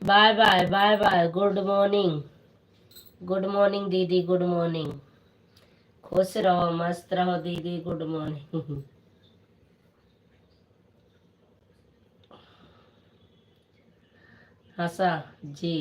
Bye bye bye bye. Good morning. Good morning दीदी, good morning. खुश रहो, मस्त रहो दीदी, गुड मॉर्निंग। हंसा जी।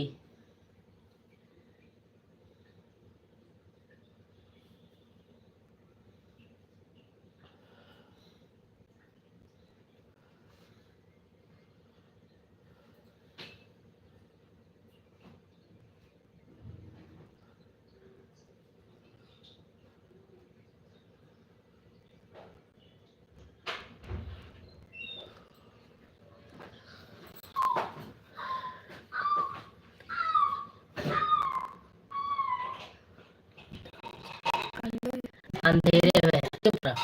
अंधेरे में चुप रहो।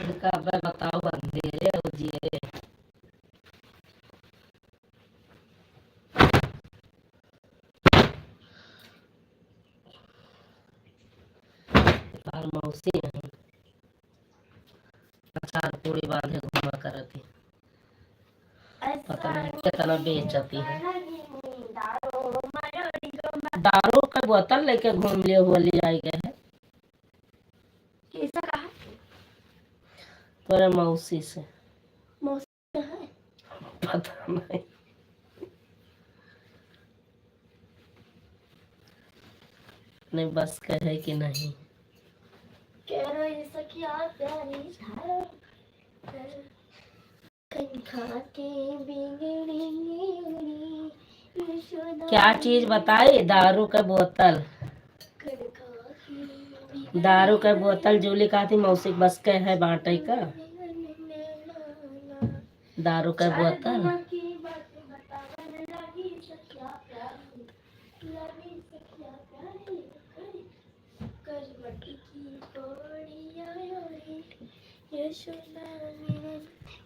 इनका अब बताओ, अंधेरे हो जिए। बाल मौसी नहीं, अचार पूरी बांधे घुमा करती। पता नहीं कितना बेचती है। दारू का बोतल लेके घूम लिए हुआ ले आई गए है। कैसा कहा? तोरे मौसी से। मौसी है? पता नहीं। नहीं बस कहे कि नहीं। कह रही सखिया प्यारी झाड़ खा के बिगड़ी क्या चीज बताई? दारू का बोतल। दारू का बोतल जूली कहा थी मौसी बस के है बांटे का। दारू का बोतल।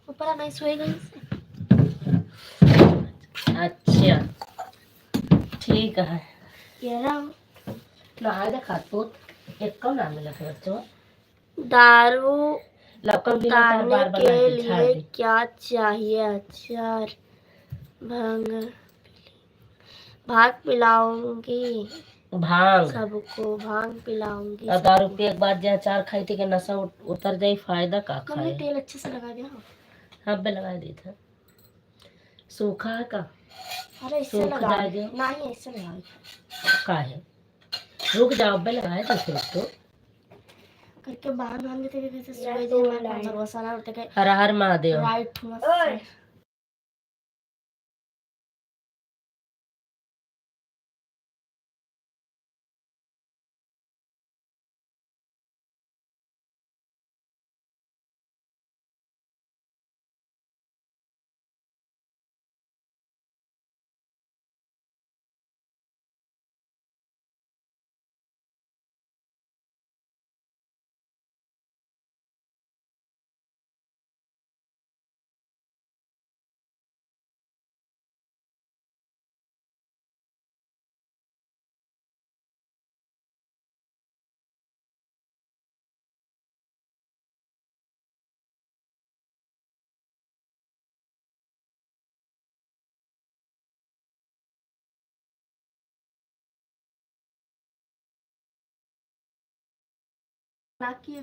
ऊपर नहीं सोएगा। अच्छा ठीक है। कह रहा हूँ नहाए देखा तू एक कम ना मिला फिर बच्चों। दारू लवकर भी उतारने बार बार के झाड़ लिए दे। क्या चाहिए? अचार, भांग। भांग पिलाऊंगी भांग। सबको, भांग पिलाऊंगी 1000 रुपये एक बार जो अचार खाई थी कि नशा उतर जाई, फायदा का मम्मी खाए। तेल अच्छे से लगा दिया। हाँ बे लगा दी था। सूखा है का? अरे इससे सूख लगा जाए दो। नहीं, इससे लगा का है? रुक जाओ बे लगाए तो फिर तो करके बाहर बांध देते थे कैसे सोए दे मैं कौन भरोसा ना उठे के हर हर महादेव। राइट मत।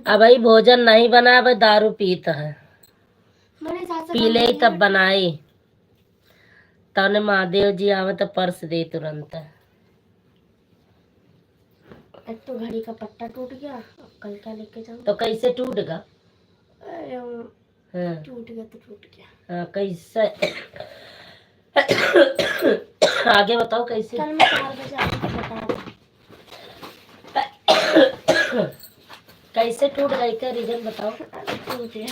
अब भाई भोजन नहीं बना, अब दारू पीता है। पी ले तब बनाई। तने महादेव जी आवे तो पर्स दे तुरंत। एक तो घड़ी का पट्टा टूट गया, अब कल क्या लेके जाऊं? तो कैसे टूटेगा? अरे हाँ। टूट गया तो टूट गया। हाँ, कैसे? आगे बताओ कैसे। कल मैं 4 बजे आपको बता दूं। कैसे टूट गई का रीजन बताओ। टूट गया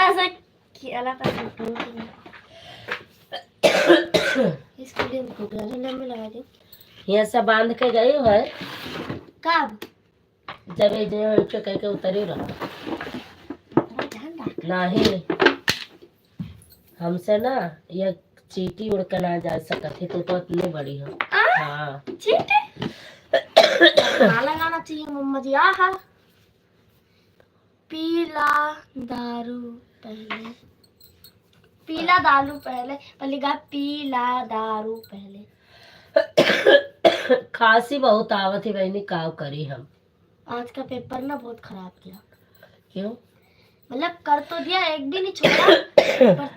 ऐसा खेला था तो टूट गया। इसके लिए टूट गया। लंबे लगा दी। यहाँ से बांध के गई है कब? जब ये जो उनके कह के उतरी रहा। नहीं हमसे ना ये चींटी उड़ कर ना जा सकती तो इतनी बड़ी हो। हाँ चींटी गाना गाना चाहिए मोहम्मद जी। आहा पीला दारू पहले, पीला दारू पहले, पहले गा पीला दारू पहले। खांसी बहुत आवत है बहनी, काव करी हम। आज का पेपर ना बहुत खराब किया। क्यों? मतलब कर तो दिया, एक भी नहीं छोड़ा पर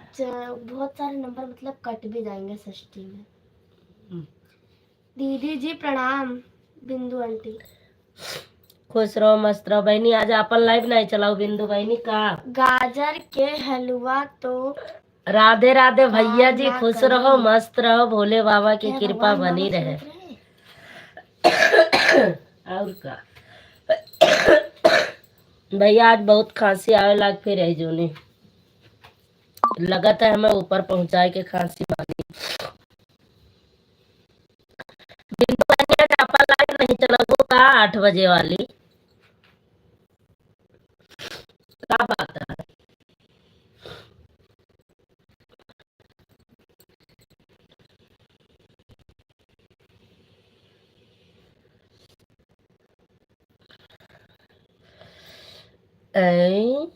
बहुत सारे नंबर मतलब कट भी जाएंगे षष्ठी में। दीदी जी प्रणाम। बिंदु आंटी खुश रहो मस्त रहो बहनी। आज अपन लाइव नहीं चलाओ बिंदु बहनी का। गाजर के हलवा तो राधे राधे भैया जी, ना खुश करी। रहो मस्त रहो, भोले बाबा की हे कृपा भगवान, बनी मामा रहे। सूत रहे। और का भैया आज बहुत खांसी आवे लाग, फिर है जोनी लगा था हमें ऊपर पहुंचाए के खांसी वाली। बिंदु बहनी आज अपन लाइव नहीं चलाओ का 8 बजे वाली, क्या बात है? ऐ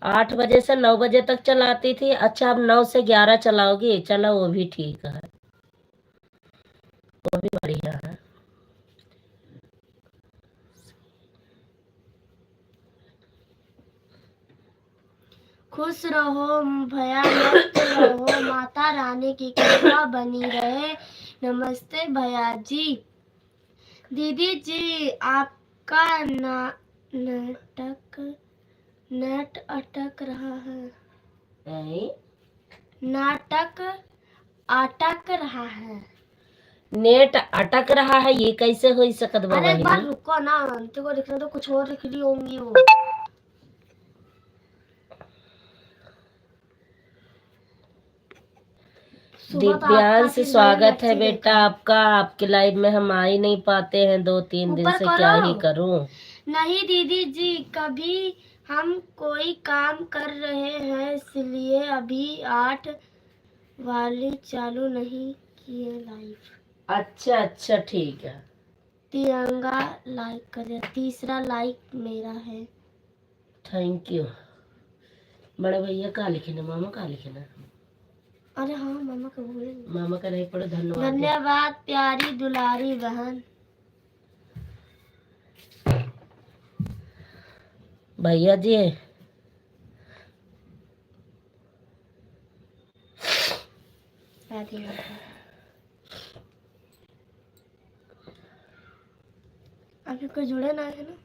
8 बजे से 9 बजे तक चलाती थी। अच्छा अब 9 से 11 चलाओगी, चलो वो भी ठीक है, वो भी बढ़िया है। खुश रहो भैया, मस्त रहो, माता रानी की कृपा बनी रहे। नमस्ते भैया जी। दीदी जी आपका नाटक नेट अटक रहा है। ऐ? नाटक अटक रहा है। नेट अटक रहा है, ये कैसे हो सकत बा अरे एक बार बहिनी? रुको ना, तुमको लिखना तो कुछ और लिख रही होंगी वो। सुबह तो आपका दिव्यांश फिर स्वागत है मैंने बेटा देखा। आपका। आपके लाइव में हम आ ही नहीं पाते हैं 2-3 दिन ऊपर से, क्या करो। ही करूं। नहीं दीदी जी, कभी हम कोई काम कर रहे हैं इसलिए अभी 8 वाली चालू नहीं किए लाइव। अच्छा अच्छा ठीक है। तिरंगा लाइक करे, तीसरा लाइक मेरा है। Thank you. बड़े भैया का लिखे ना, मामा का लिखे ना? अरे हाँ मामा को बोले। मामा का नहीं पड़े, धन्यवाद। धन्यवाद प्यारी दुलारी बहन। भैया जी राधे राधे। अभी कोई जुड़े ना है ना?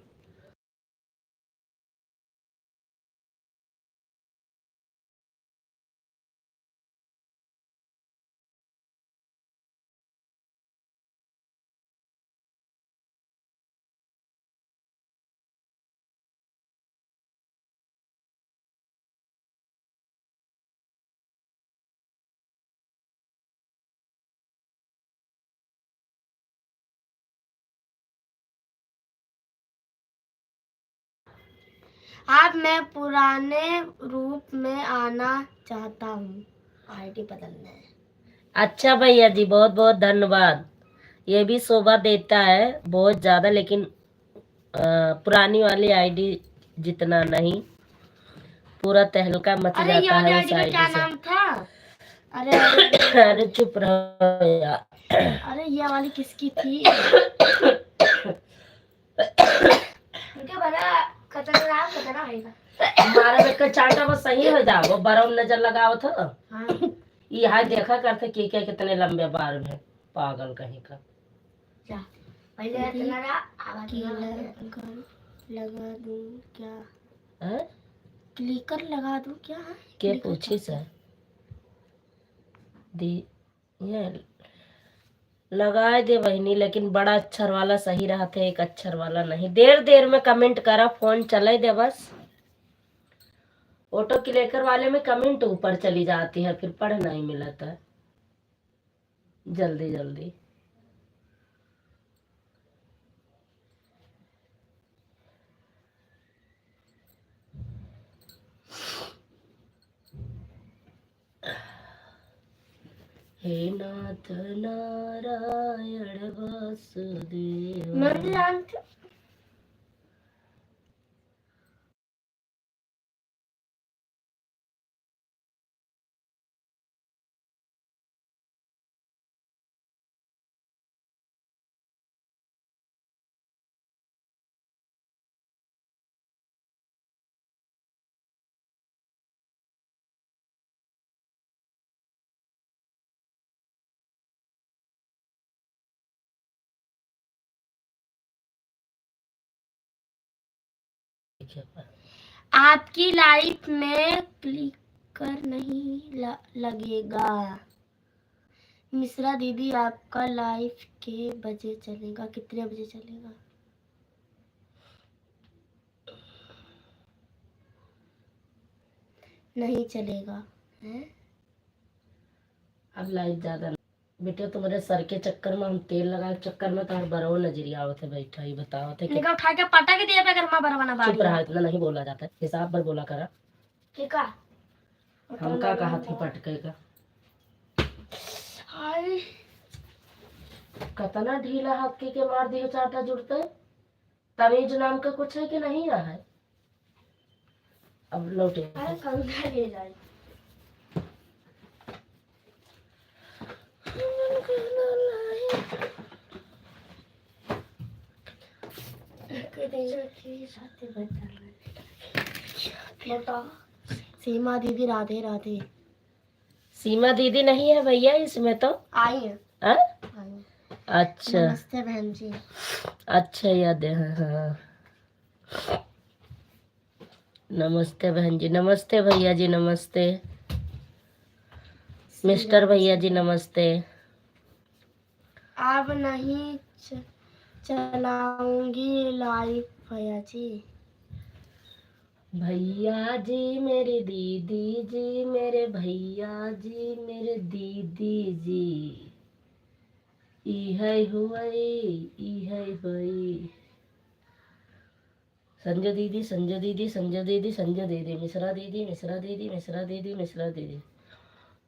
अब मैं पुराने रूप में आना चाहता हूँ, आईडी बदलना है। अच्छा भैया जी, बहुत बहुत धन्यवाद। ये भी शोभा देता है बहुत ज्यादा, लेकिन पुरानी वाली आईडी जितना नहीं, पूरा तहलका मच अरे ये जाता वाली है आईडी उस का आईडी क्या से। नाम था? अरे अरे चुप रहो यार। अरे ये वाली किसकी थी? इनके बड़ा खतरनाक खतरनाक है। हमारा में का चांटा बस सही हो जा, वो बरम नजर लगाओ था। हाँ यहाँ देखा करते कि क्या कितने लंबे बाल में, पागल कहीं का। क्या पहले इतना ना आवाज लगा दूं क्या? है? क्लिकर लगा दूं क्या? के क्लिकर पूछी क्या? सर दी ये लगाए दे बहनी, लेकिन बड़ा अक्षर वाला सही रहा था, एक अक्षर वाला नहीं। देर देर में कमेंट करा, फोन चले दे बस। ऑटो क्लिकर वाले में कमेंट ऊपर चली जाती है, फिर पढ़ नहीं मिलता है जल्दी जल्दी। हे नाथ नारायण वासुदेव। मैं भी जानती हूँ। आपकी लाइफ में क्लिकर नहीं लगेगा। मिश्रा दीदी आपका लाइफ के बजे चलेगा, कितने बजे चलेगा? नहीं चलेगा है? अब लाइट ज्यादा बेटे तुम्हारे सर के चक्कर में हम तेल लगा चक्कर में तो बरो नजरिया आवत है बैठा ही बताओ थे निकल खा के पटा के दिया पे घर में बरवाना बाड़ी। चुप रहा, इतना नहीं बोला जाता है, हिसाब पर बोला करा। ठीक है हम का कहा थी पटके का? हाय कतना ढीला हाथ के मार दियो चाटा जुड़ते। तमीज नाम का कुछ है कि नहीं है? अब लौटे अरे कंधा ले जाए। सीमा दीदी राधे राधे। सीमा दीदी नहीं है भैया इसमें तो। आई है। हाँ? आई है। अच्छा नमस्ते बहन जी। अच्छा याद है, हाँ हाँ। नमस्ते बहन जी, नमस्ते भैया जी, नमस्ते मिस्टर भैया जी, नमस्ते। अब नहीं चलाऊंगी लाइव भैया जी। भैया जी मेरी दीदी जी, मेरे भैया जी मेरे दीदी जी, ई है हुई। संजय दीदी, संजय दीदी, संजय दीदी, संजय दीदी, मिश्रा दीदी, मिश्रा दीदी, मिश्रा दीदी, मिश्रा दीदी,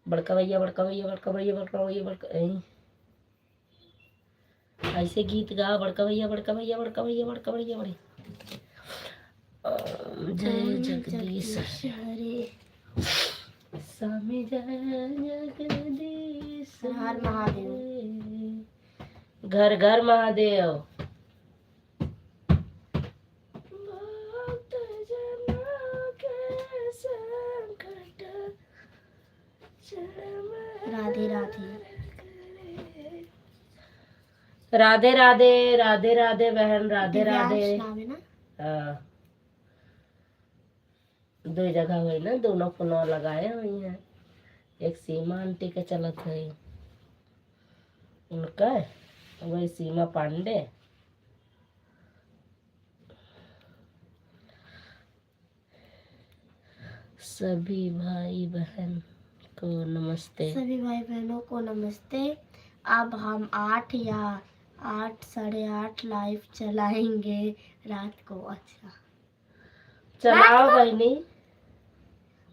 बड़का भैया, बड़का भैया, बड़का भैया, बड़का भैया, ऐसे गीत गा, बड़का भैया, बड़का भैया, बड़का भैया, बड़का भैया, बड़े जय जगदीश हरे स्वामी, जय जगदीश हर महादेव। घर घर महादेव। राधे राधे। राधे राधे, राधे राधे बहन, राधे राधे। नाम है ना? हाँ, दो जगह हुई ना, दोनों फोन लगाए हुई हैं। एक सीमा आंटी के चलत है उनका, वही सीमा पांडे। सभी भाई बहन को नमस्ते। सभी भाई बहनों को नमस्ते। अब हम 8 या 8 साढ़े 8 लाइव चलाएंगे रात को। अच्छा चलाओ बहनी।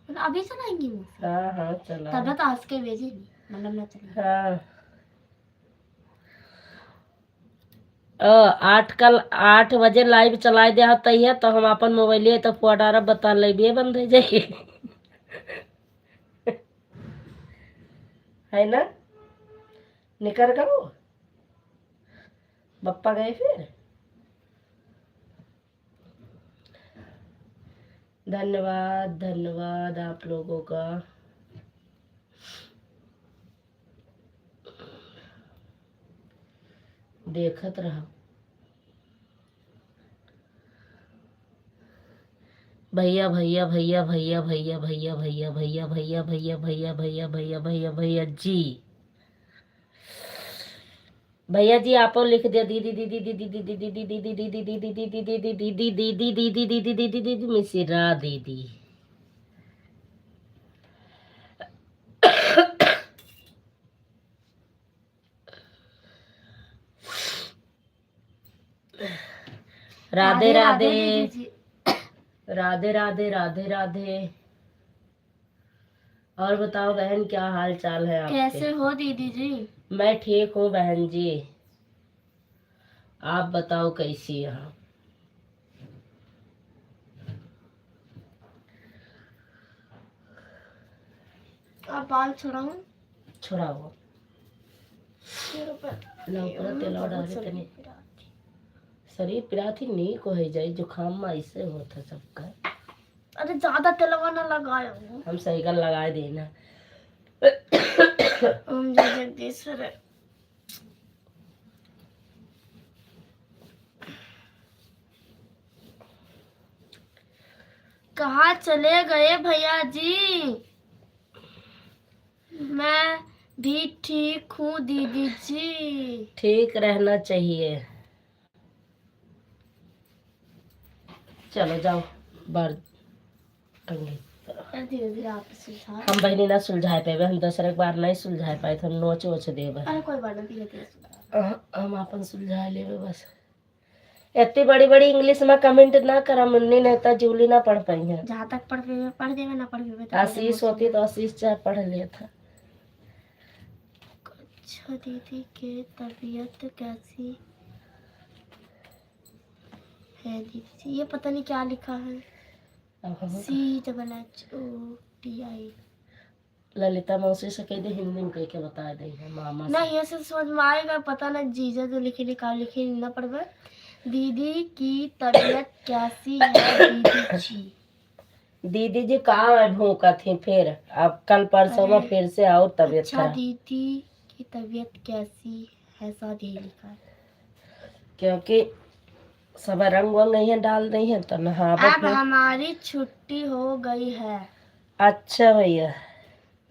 अभी चलाएंगे वो? हाँ हाँ चलाओ। तब तो आज के भेजे नहीं, मतलब ना चला। हाँ 8 बजे लाइव चलाए दे तही है तो हम अपन मोबाइल तो फोटारा बता ले बंद हो जाइए है ना? निकल करो बप्पा गए फिर। धन्यवाद धन्यवाद आप लोगों का। देखत रहो भैया भैया भैया भैया भैया भैया भैया भैया भैया भैया भैया भैया भैया भैया भैया जी, भैया जी आप लिख दिया दीदी दीदी दीदी दीदी दीदी दीदी दीदी दीदी दीदी दीदी दीदी दीदी दीदी दीदी दीदी दीदी मिश्रा दीदी। राधे राधे राधे राधे राधे राधे। और बताओ बहन, क्या हाल चाल है आपके? कैसे हो दीदी जी? मैं ठीक हूँ बहन जी, आप बताओ कैसी है? आप बाल छुड़ाऊं? छुड़ाओ, लौकरा तेल डाले तनी शरीर पिराथी नी को है जाए, जुकाम में ऐसे होता सबका। अरे ज्यादा तेलवा ना लगायो। हम सही कर लगा देना। ओम जय जगदीश्वर। कहाँ चले गए भैया जी? मैं भी ठीक हूँ दीदी जी। ठीक रहना चाहिए। चलो जाओ बार कंगे। धीरे धीरे आप सुलझा। हम बहनी ना सुलझा पाए, हम दूसरे बार नहीं सुलझा पाए थे, हम नोच वोच देवे। अरे कोई बात नहीं, धीरे धीरे सुलझा। हम अपन सुलझा लेवे बस। इतनी बड़ी बड़ी इंग्लिश में कमेंट ना करा मुन्नी, नहीं तो जूली ना पढ़ पाई है। जहाँ तक पढ़ देवे ना पढ़ देवे। आशीष होती तो आशीष चाहे पढ़ लिया था। अच्छा दीदी की तबीयत कैसी है दीदी जी? ये पता नहीं क्या लिखा है। CHHOTI। ललिता मौसी से कह दे हिंदी में कह के बता दे है मामा से। नहीं ऐसे समझ में आएगा, पता ना जीजा जो लिखे लिखा लिखे ना पढ़वे। दीदी की तबीयत कैसी है दीदी जी? दीदी जी कहाँ है भूखा थी, फिर अब कल परसों में फिर से आओ तबीयत अच्छा खराब। दीदी की तबीयत कैसी है शायद ये लिखा है। क्योंकि सब रंग वंग नहीं है डाल नहीं है तो नहा। अब हमारी छुट्टी हो गई है। अच्छा भैया,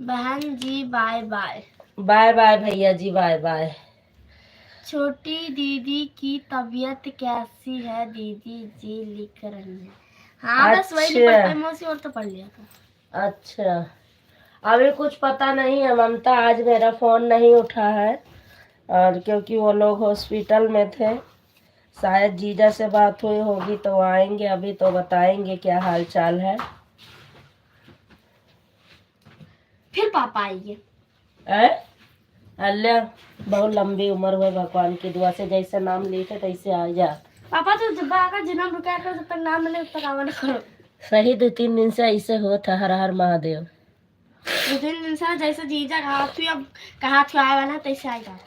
बहन जी बाय बाय। बाय बाय भैया जी, बाय बाय। छोटी दीदी की तबीयत कैसी है दीदी जी लिख रही है। हाँ बस वही नहीं पढ़ पाई मौसी, और तो पढ़ लिया था। अच्छा, अभी कुछ पता नहीं है ममता, आज मेरा फोन नहीं उठा है, और क्योंकि वो लोग हॉस्पिटल में थे, शायद जीजा से बात हुई होगी तो आएंगे, अभी तो बताएंगे क्या हाल चाल है। फिर पापा आएंगे। अल्लाह बहुत लंबी उम्र हुई, भगवान की दुआ से जैसे नाम लिखे तैसे आ जा। पापा तो जब आकर जन्म रुका कर जब तक नाम मिले तब तक आवा ना करो। सही 2-3 दिन से ऐसे होता, हर हर महादेव। 2-3 दिन से जैसे जीजा कहा थी आएगा ना तैसे आएगा।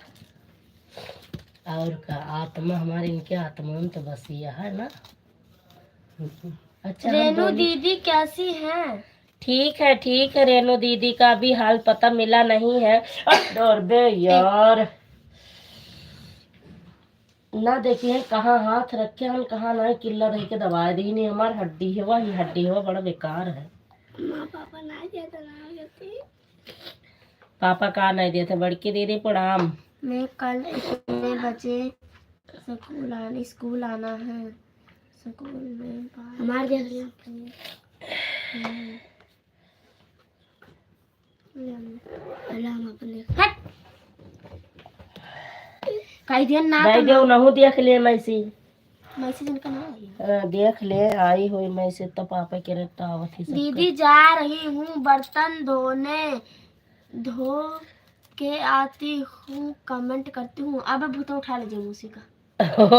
और का आत्मा हमारे, इनके आत्मा में तो बस ये है ना। अच्छा रेनू दीदी कैसी हैं? ठीक है रेनू दीदी का भी हाल पता मिला नहीं है। और बे यार ना देखिए कहाँ हाथ रखे हम, कहाँ ना किल्ला रह के दबा दी नहीं, हमार हड्डी है वही हड्डी है, वो बड़ा बेकार है। माँ पापा ना दिया तो ना देते। पापा कहा नहीं दिए थे? बड़की दीदी प्रणाम। मैं कल कितने बजे स्कूल आना है? स्कूल में हमारे कई दिन ना दे दे नहु देख ले मैसी। मैसेज इनका ना आई। देख ले आई हुई मैसेज तो पापा के रहता आवत ही सब। दीदी जा रही हूँ बर्तन धो के आती हूँ, कमेंट करती हूँ। अब भूत उठा लीजिए मूसी का।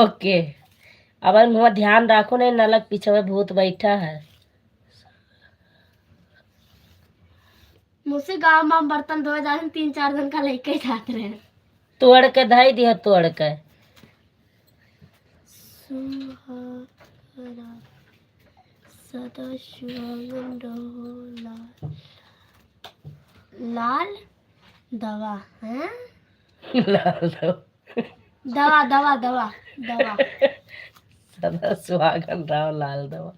ओके, अब मुँह ध्यान रखो नहीं, नलक पीछे में भूत बैठा है। मूसी गाँव में बर्तन धोए जा रहे 3-4 दिन का लेके जाते रहे। तोड़ के धाई दिया, तोड़ के सदा सुहागन रहो लाल दवा है। लाल दवा दवा दवा दवा सदा सुहागन राव लाल दवा।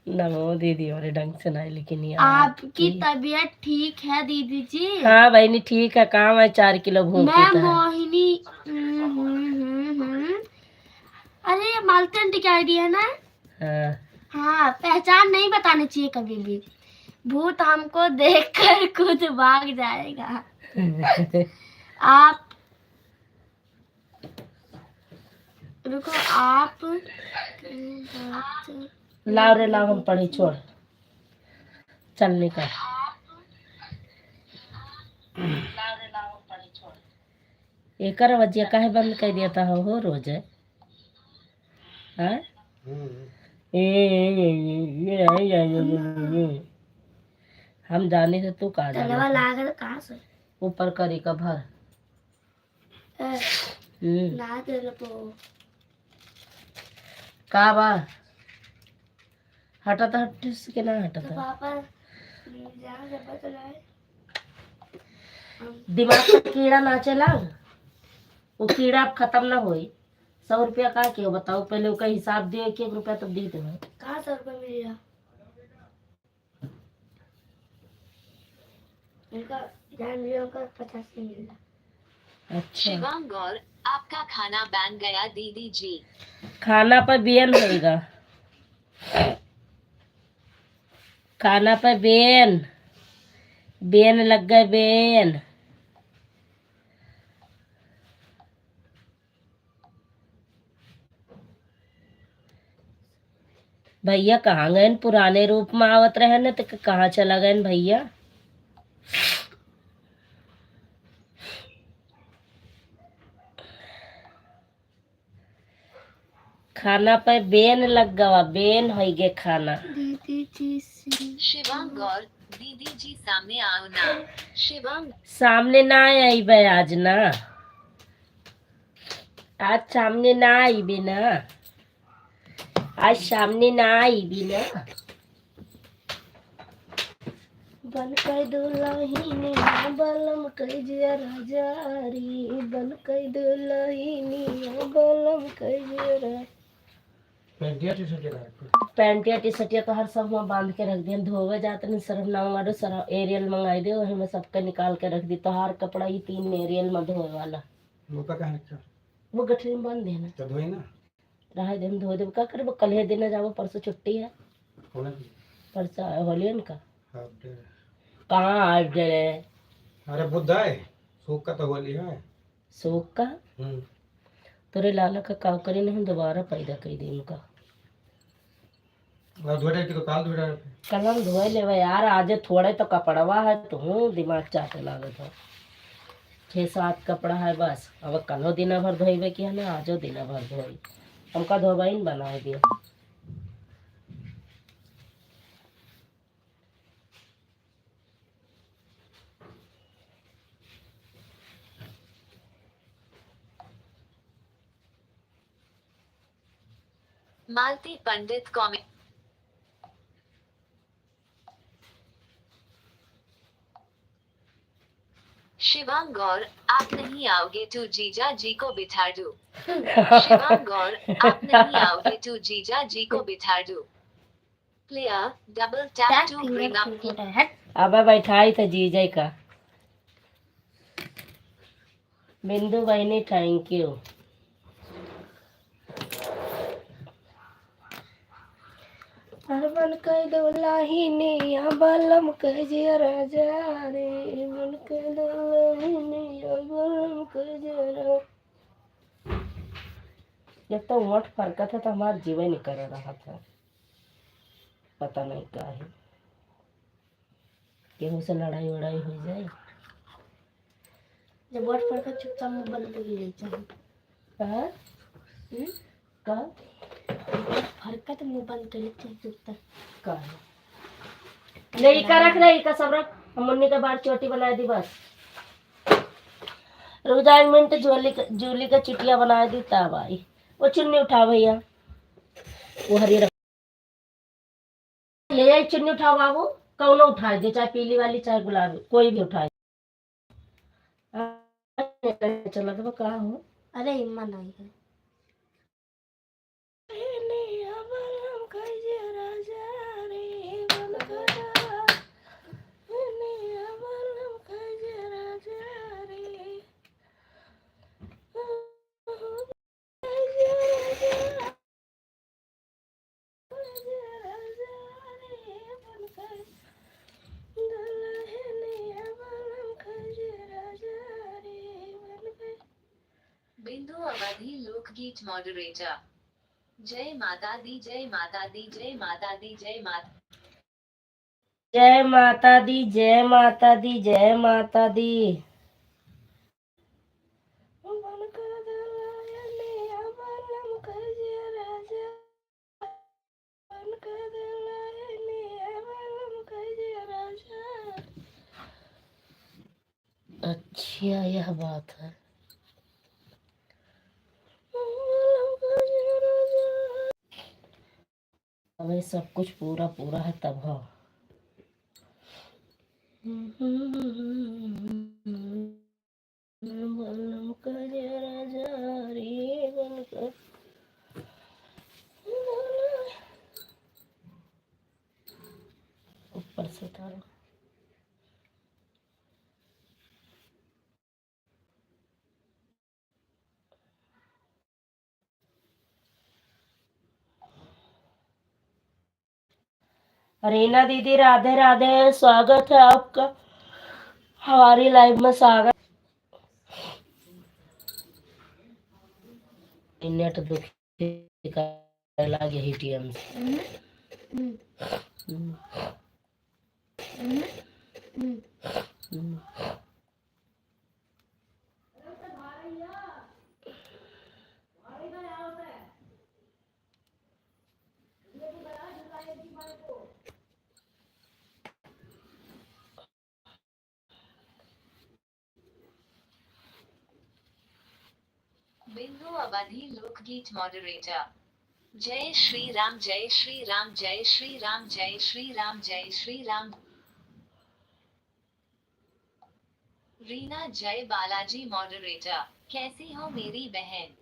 नमो दीदी, और ढंग से नहीं लेकिन यार आपकी तबीयत ठीक है दीदी जी? हाँ बहनी ठीक है, काम है 4 किलो भूख मैं मोहिनी। अरे मालती आंटी की आईडी है ना? हाँ पहचान नहीं बतानी चाहिए कभी भी, भूत हमको देखकर खुद भाग जाएगा। आप रुको, आप लाओ रे लाओ, हम पढ़ी छोड़। चलने का। एक वजिया काहे बंद कर दिया था हो रोज है हाँ? हम जाने से तू कहा जाने कहाँ से ऊपर करी का भर ना दे लो का बा हटा तो हट के ना हटा तो था पापा जहाँ से पता चला दिमाग का कीड़ा ना चला वो कीड़ा अब खत्म ना होई 100 रुपया का क्यों बताओ पहले उसका हिसाब दियो 1 रुपया तो दी देना कहाँ 100 रुपये मिल रहा उनका ध्यान दियो का 50 में मिल रहा। अच्छा शिवांग और आपका खाना बैन गया दीदी जी। खाना पर बेन होएगा खाना पर बेन बेन लग गए बेन भैया कहाँ गए पुराने रूप में आवत रहे न तो कहाँ चला गए भैया खाना पे बेन लग गवा बेन हो गए खाना दीदी जी शिवांग और दीदी जी सामने आओ ना। शिवांग सामने ना आई बे आज ना आज सामने ना आई भी ना आज सामने ना आई भी ना बन कर दुल्हनी बलम कजिया राजा री बन कर दुल्हनी बलम कजिया पैंटिया टी शर्टिया तो हर सब में बांध के रख दिया धोवे जाते नहीं सरफ ना मंगा दो सरफ एरियल मंगाई दे वही में सबका निकाल के रख दी तो हर कपड़ा ही 3 एरियल में धोए वाला वो गठरी में बांध देना तो धोई ना रहा दिन धो दे का करे कल ही दिन जाओ परसों छुट्टी है परसों होलियन का कहाँ आज दे अरे बुद्ध है सूख का तो होली है सूख का तोरे लाला का काव करे नहीं दोबारा पैदा कर दी उनका और धोड़े की तो काल धोड़ा कल हम धोए ले यार आज थोड़े तो कपड़वा है तू दिमाग चाटे लागत हो 6-7 कपड़ा है बस अब कलो दिन भर धोइबे कि है ना आजो दिन भर धोई हमका धोबाई न बना दिया मालती पंडित कॉमेंट। शिवांग और आप नहीं आओगे तो जीजा जी को बिठा दूं। शिवांग और आप नहीं आओगे तो जीजा जी को बिठा दूं। Player double tap to bring up. अब बैठाई तो जीजा का बिंदु बहनी थैंक यू बन कर दुल्हनी बलम कजिया राजा रे बन कर दुल्हनी बलम कजिया जब तो वोट फरका था तो हमारा जीवन नहीं कर रहा था पता नहीं क्या है केहू से लड़ाई वड़ाई हो जाए जब वोट पड़कर चुपचाप मुंह बंद कर ले कहा का हरकत मुंह बंद कर लेते हैं चुपचाप का नहीं का रख रही का सब रख हम मुन्नी का बार चोटी बना दी बस रोजा 1 मिनट जूली का चिटिया बना दी तब आई वो चुन्नी उठा भैया वो हरी रख ले आई चुन्नी उठाओ बाबू कौन उठा दे चाहे पीली वाली चाहे गुलाबी कोई भी उठा चला तो कहा हूँ अरे इम्मा नहीं है बिंदु अवधि लोकगीत मॉडरेटर। जय माता दी जय माता दी जय माता दी जय माता। जय माता दी, जय माता दी, जय माता दी। अच्छा यह बात है। हमें सब कुछ पूरा पूरा है तब हाँ। बलम करे राजा रे बनकर। ऊपर से उतारो। रीना दीदी राधे राधे, स्वागत है आपका हमारी लाइव में। स्वागत। नेट दुखी का लागे एटीएम से। बिंदु अवधि लोकगीत मॉडरेटर। जय श्री राम, जय श्री राम, जय श्री राम, जय श्री राम, जय श्री राम। रीना जय बालाजी मॉडरेटर। कैसी हो मेरी बहन?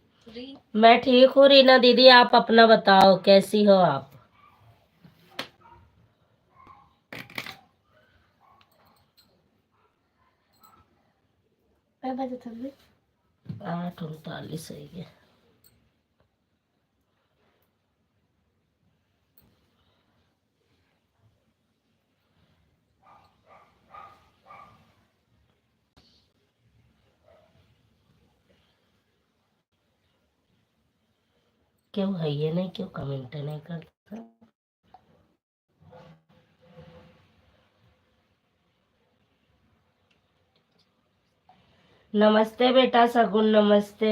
मैं ठीक हूँ रीना दीदी, आप अपना बताओ कैसी हो आप? मैं बता था 8:39 हो गया। क्यों है ये नहीं, क्यों कमेंट नहीं करता? नमस्ते बेटा सगुन, नमस्ते।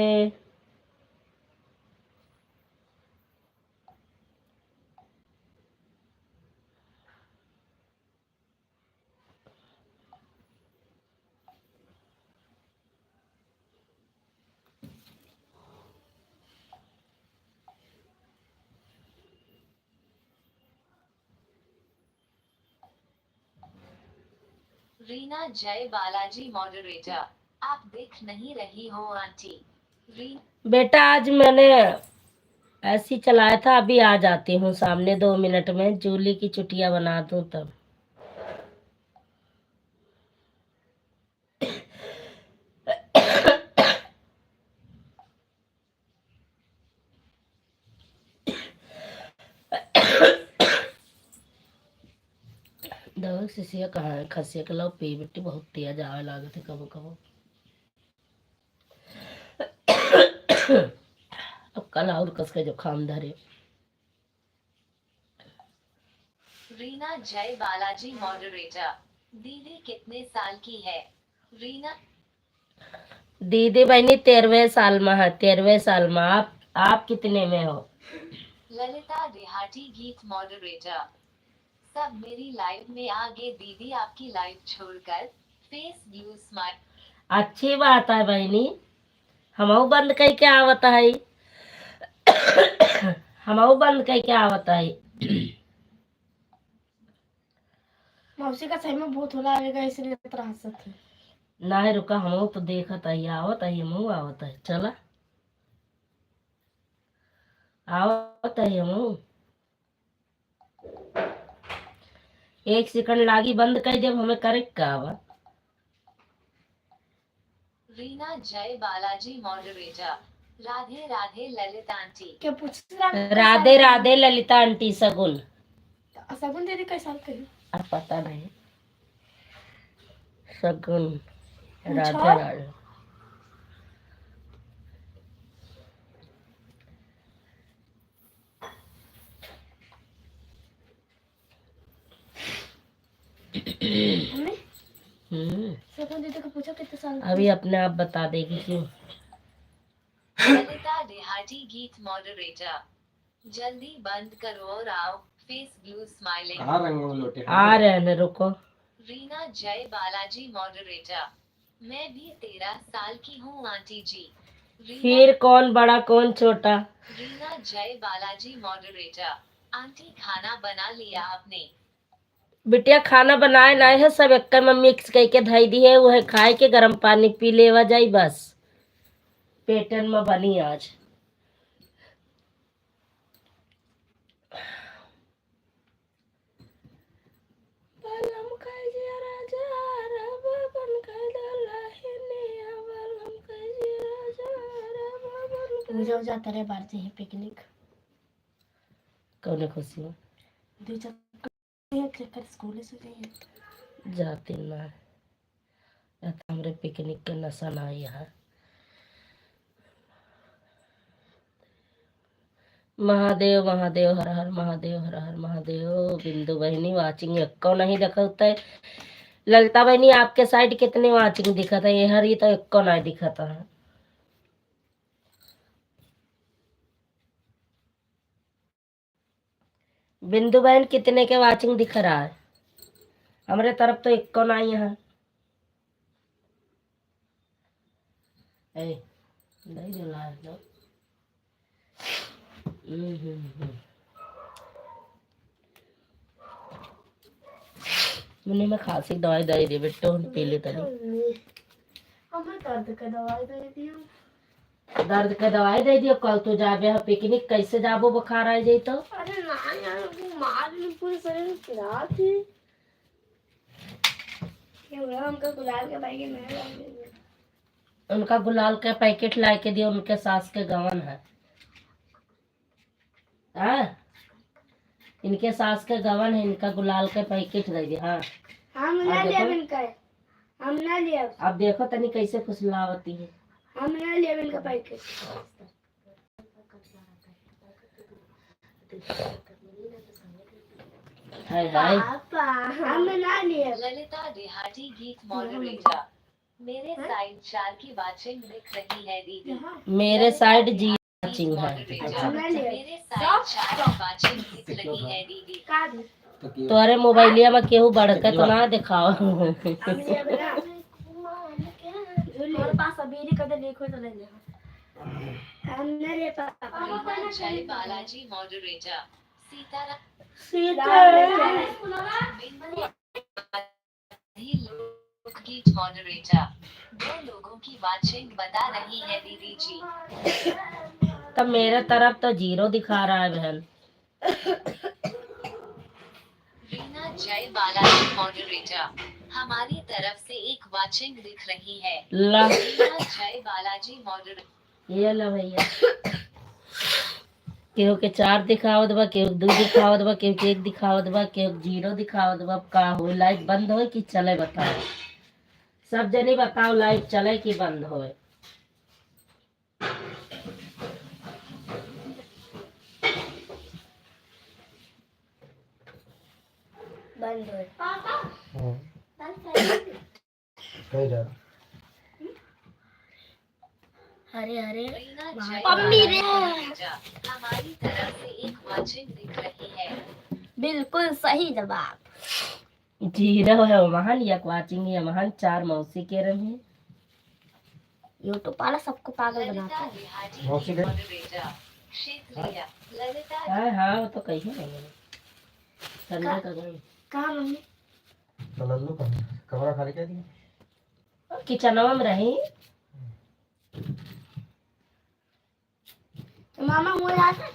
रीना जय बालाजी मॉडरेटर। आप दिख नहीं रही हो आंटी। बेटा आज मैंने ऐसी चलाया था, अभी आ जाती हूँ सामने 2 मिनट में। जूली की चुटिया बना दूं तब। दवा सिसिया कहाँ है? खसिया के लो पी बेटी, बहुत तेज आवे लागत है कबो कबो। अब कल और कस के जुकाम धरे। रीना जय बालाजी मॉडरेटर। दीदी कितने साल की है? रीना दीदी बहनी 13वें साल में है, 13वें साल में। आप कितने में हो? ललिता देहाती गीत मॉडरेटर। सब मेरी लाइव में आ गए दीदी, आपकी लाइव छोड़कर फेस व्यू स्माइल। अच्छी बात है बहनी, हमऊ बंद कई के आवत है। हमऊ बंद कई के आवत है। मौसी का सही में बहुत होला आएगा, इसलिए इतना हंसत है। ना है रुका, हमऊ तो देखत है, आवत है, हमऊ आवत है। चला आवत है हमऊ। 1 सेकंड लागी बंद कर जब हमें करेक्ट का आवा। रीना जय बालाजी मॉडरेटर। राधे राधे ललित आंटी। क्या पूछ रहा? राधे राधे ललिता आंटी सगुन। सगुन दीदी कई साल के हैं? अब पता नहीं। सगुन पूछो। राधे राधे। मम्मी हम्म, सपन दीदी को पूछो कितने साल की अभी अपने आप बता देगी क्यों। ललिता देहाती गीत मॉडरेटर, जल्दी बंद करो और आओ, फेस ब्लू स्माइलिंग। कहाँ रंग लोटे आ रहे हैं, रुको। रीना जय बालाजी मॉडरेटर, मैं भी 13 साल की हूँ आंटी जी। फिर कौन बड़ा कौन छोटा? रीना जय बालाजी मॉडरेटर, आंटी खाना बना लिया आपने? बिटिया खाना बनाए लाए है सब, एक मम्मी कह के धई दी है, वो है खाए के गरम पानी पी लेवा जाई बस। पेटन में बनी आज। पूजा जाता रहे बाहर से पिकनिक कौन खुशी में दो चक्कर स्कूल से जाइए जाती ना हमरे पिकनिक के नशा ना यहाँ। महादेव महादेव हर हर महादेव हर हर महादेव। बिंदु बहनी वाचिंग एक्को नहीं दिखता है। ललिता बहनी आपके साइड कितने वाचिंग दिखता है? ये हर ही तो एक्को नहीं दिखता है। बिंदु बहन कितने के वाचिंग दिख रहा है? हमारे तरफ तो एक्को नहीं है। नहीं जला लो। मुन्ने में खांसी दवाई दे दी बेटा, पी ले तनी। हमें दर्द का दवाई दे दियो। दर्द का दवाई दे दियो। कल तो जाबे पिकनिक, कैसे जाबो बुखार आ जाई तो? अरे ना यार, वो मार ने पूरे शरीर में पिला थी। ये बोला हमका गुलाल के भाई के नहीं लाएंगे। उनका गुलाल का पैकेट ला के दियो, उनके सास के गवन है। हाँ, इनके सास के गवन है, इनका गुलाल का पैकेट दे दिया। हाँ हम ना लिया इनका, हम ना लिया। अब देखो तनी कैसे फुसलावती है। हम ना लिया इनका पैकेट। हाय हाय, पापा हम ना लिया। ललिता देहाती गीत मॉडरेटर, मेरे साइड 4 की वाचिंग दिख रही है दीदी। मेरे साइड जी वाचिंग है। मेरे साइड 4 की वाचिंग दिख रही है दीदी। तोरे मोबाइलिया में केहू बढ़के तो ना दिखाओ। हमारे पास अभी नहीं कदर देखो तो ले ले। हमने ले पापा। रीना जय बालाजी मॉडरेटर, सीताराम गीत मॉडरेटर, 2 लोगों की वाचिंग बता रही है दीदी जी। तब मेरे तरफ तो 0 दिखा रहा है बहन। रीना जय बालाजी मॉडरेटर, हमारी तरफ से 1 वाचिंग दिख रही है। ला रीना जय बालाजी मॉडरेटर, ये ला भैया, केहू के 4 दिखावत बा, केहू 2 दिखावत बा, केहू के 1 दिखावत बा, केहू 0 दिखावत बा। का हो लाइव बंद हो कि चले बताओ? सब जनी बताओ लाइव चले कि बंद हो? बंद हो। पापा कहीं जा अरे अरे रीना जय मम्मी रे। बालाजी मॉडरेटर, हमारी तरफ से 1 वाचिंग दिख रही है। बिल्कुल सही जवाब। 0 है महान, या वाचिंग है महान। 4 मौसी के रहे। यूट्यूब वाला सबको पागल बनाता ललिता है। देहाती मौसी गीत गई? मॉडरेटर, क्षेत्रीय ललिता हाँ वो तो कही नहीं संडे का गई। कहाँ मम्मी? तो लल्लू कमरा खाली कर दिया। किचनवा में रही। मामा हुआ जाता है।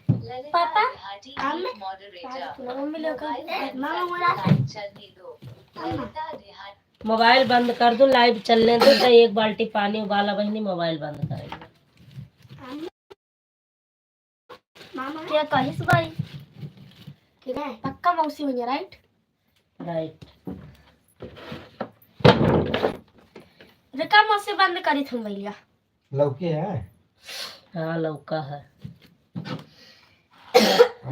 ललिता पापा, देहाती आम गीत मॉडरेटर, मम्मी लोग मोबाइल मामा बंद हुआ कर जाता है। लाइव चलने दो। ललिता देहाती मोबाइल बंद कर दो, लाइव चलने दो तो 1 बाल्टी पानी उबाला बहनी, मोबाइल बंद करेंगे। मामा क्या कहिस भाई? ठीक है पक्का मौसी हुई है राइट? राइट। रिका मौसी बंद करी थी भैया। लौकी है? हाँ लौका है।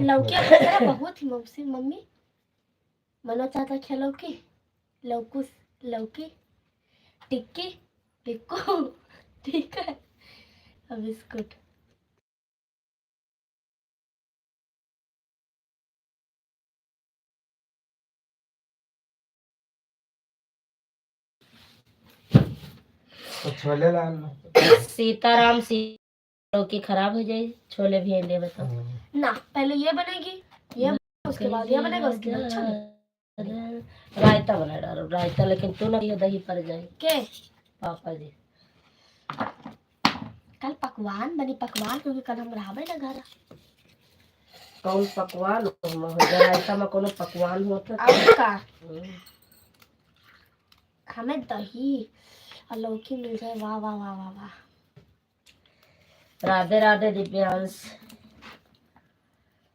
लौकी बहुत ही मौसी मम्मी मनोज चाचा क्या लौकी, लौकुस, लौकी, टिक्की, टिक्को, ठीक है। अब बिस्कुट। तो छोले लाल सीताराम सी लौकी खराब हो जाएगी, छोले भी ले बताओ। ना पहले ये बनेगी, ये उसके बाद ये बनेगा, उसके बाद छोले। रायता बना डालो, रायता, लेकिन तू ना ये दही पड़ जाए। के पापा जी कल पकवान बनी, पकवान क्योंकि कल हम रहाबे ना घर। कौन पकवान हो रायता में कोनो पकवान होता अब का हमें दही और लौकी मिल जाए, वाह वाह वाह वाह वाह। राधे राधे दिव्यांश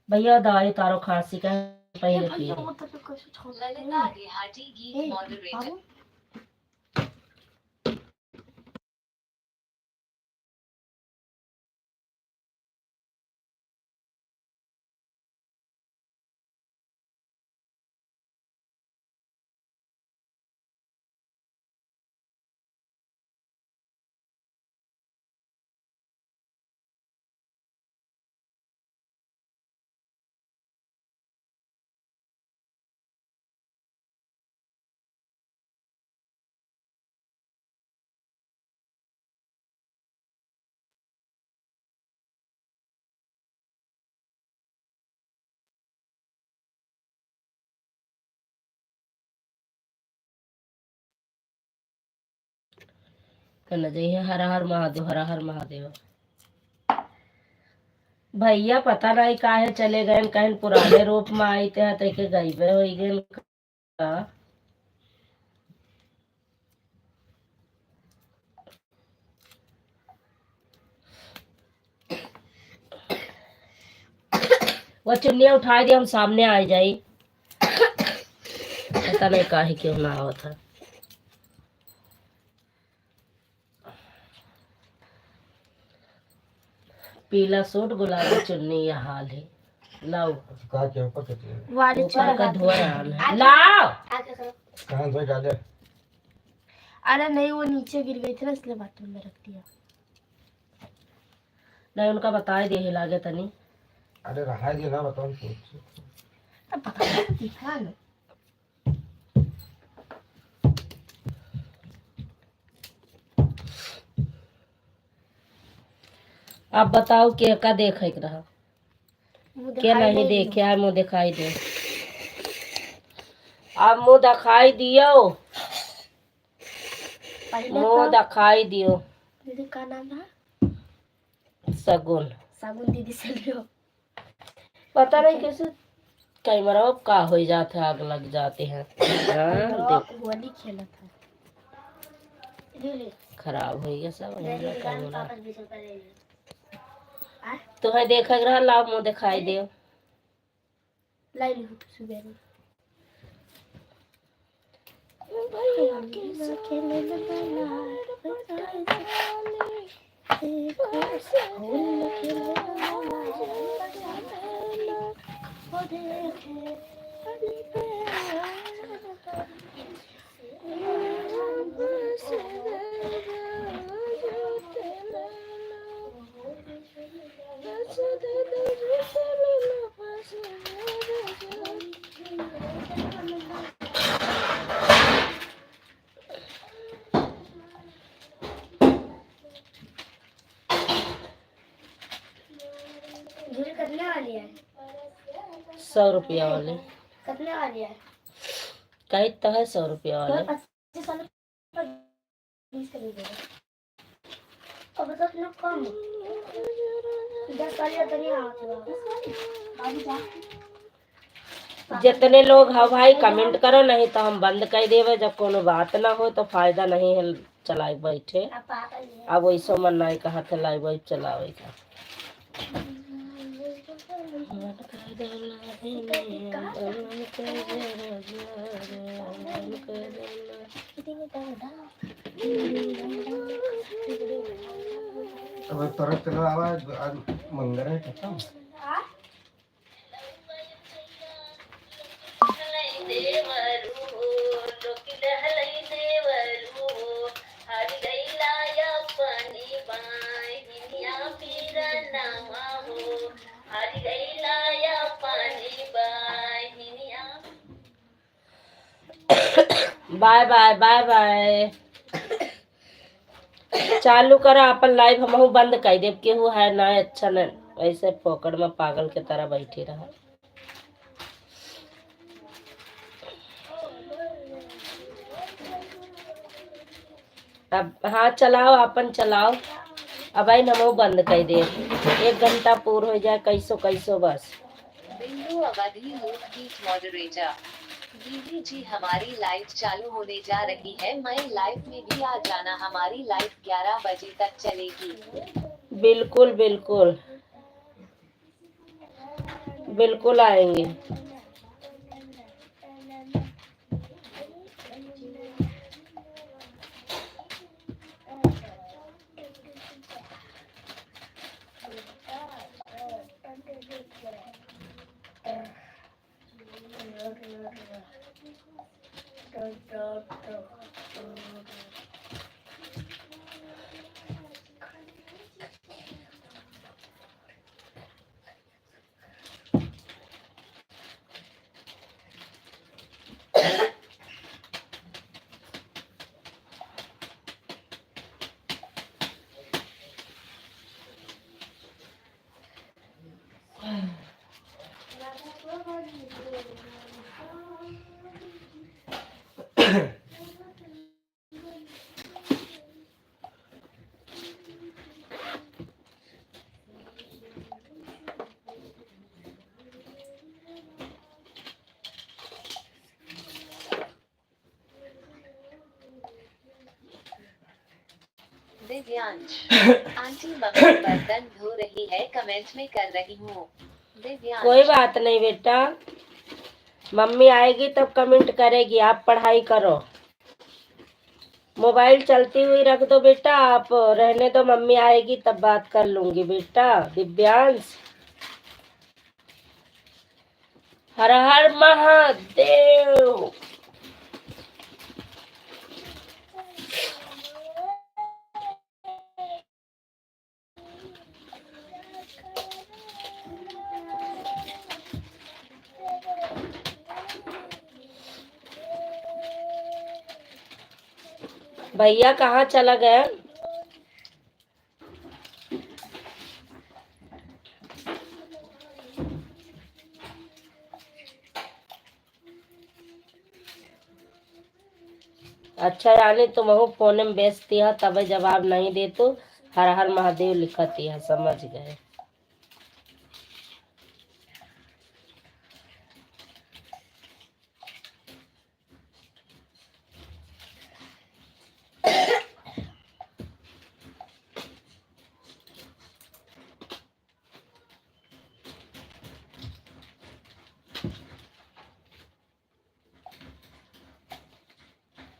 भैया, दवाई तारो खांसी का पहले भैया पिए। वो तो कुछ छोड़ ललिता देहाती गीत मॉडरेटर। बाबू कहना चाहिए हर हर महादेव, हर हर महादेव। भैया पता नहीं काहे चले गए, कहीं पुराने रूप में आई थे ते के गईबे हो गए का। वो चुन्नी उठाई दी, हम सामने आ जाई, पता नहीं काहे क्यों ना होता। पीला सूट गुलाबी चुन्नी, ये हाल है। लाओ का क्या पकते वाली ऊपर का धुआं है, लाओ। कहां से गाले अरे नहीं वो नीचे गिर गई थी ना, इसलिए बाथरूम में रख दिया। नहीं उनका बताए दे लागे तनी। अरे रहा जी ना बताओ कुछ अब पता नहीं दिखा ना। आप बताओ के का देखे के रहा, मुँह के दिखाई नहीं दे देखे, मुंह दिखाई दे। आप मुंह दिखाई दियो, पहले मुंह तो दिखाई दियो। दीदी का नाम था सगुन, साबुन दीदी से लियो। पता नहीं कैसे कैमरा का हो जाते, आग लग जाते हैं। हाँ, देख होली खेला था। खराब हो गया सब कैमरा। दीदी तुम्हें देखा रहा, लाभ मुंह दिखाई दे। लाई ली तो सुबह में करने वाली है 100 रुपया वाले करने वाली है कहीं तो है, 100 रुपया वाले। 25 साल 20 कर दे अब तक ना कम इधर कर तो नहीं बाबू जा जितने लोग हो भाई कमेंट करो, नहीं तो हम बंद कर देवे। जब कोनो बात ना हो तो फायदा नहीं है चलाए बैठे। अब वैसो मन नहीं कहा थे लाइव चलावे का। अब तरह तरह आवाज आज मंगर है खत्म देवरू हो लोकी लहलई देवरू हो हर गईला अपनी बाई हिनिया पीरा नामा हो हर गईला अपनी बाई हिनिया। Bye bye bye bye. चालू करा अपन लाइव हमहू बंद कर देव केहू है ना अच्छा न ऐसे पकड़ में पागल के तरह बैठी रहा। अब हाँ चलाओ अपन चलाओ अब आई हमहू बंद कर दे 1 घंटा पूरा हो जाए कैसो कैसो बस। बिंदु अवधि लोकगीत मॉडरेटर। दीदी जी हमारी लाइव चालू होने जा रही है मैं लाइव में भी आ जाना हमारी लाइव 11 बजे तक चलेगी। बिल्कुल बिल्कुल बिल्कुल आएंगे। दिव्यांश आंटी मम्मी बर्तन धो रही है कमेंट में कर रही हूँ। दिव्यांश कोई बात नहीं बेटा मम्मी आएगी तब कमेंट करेगी आप पढ़ाई करो। मोबाइल चलती हुई रख दो बेटा आप रहने दो मम्मी आएगी तब बात कर लूंगी बेटा। दिव्यांश हर हर महादेव। भैया कहाँ चला गया? अच्छा यानी तुम फोन में व्यस्त है तब जवाब नहीं दे तो हर हर महादेव लिखती है समझ गए।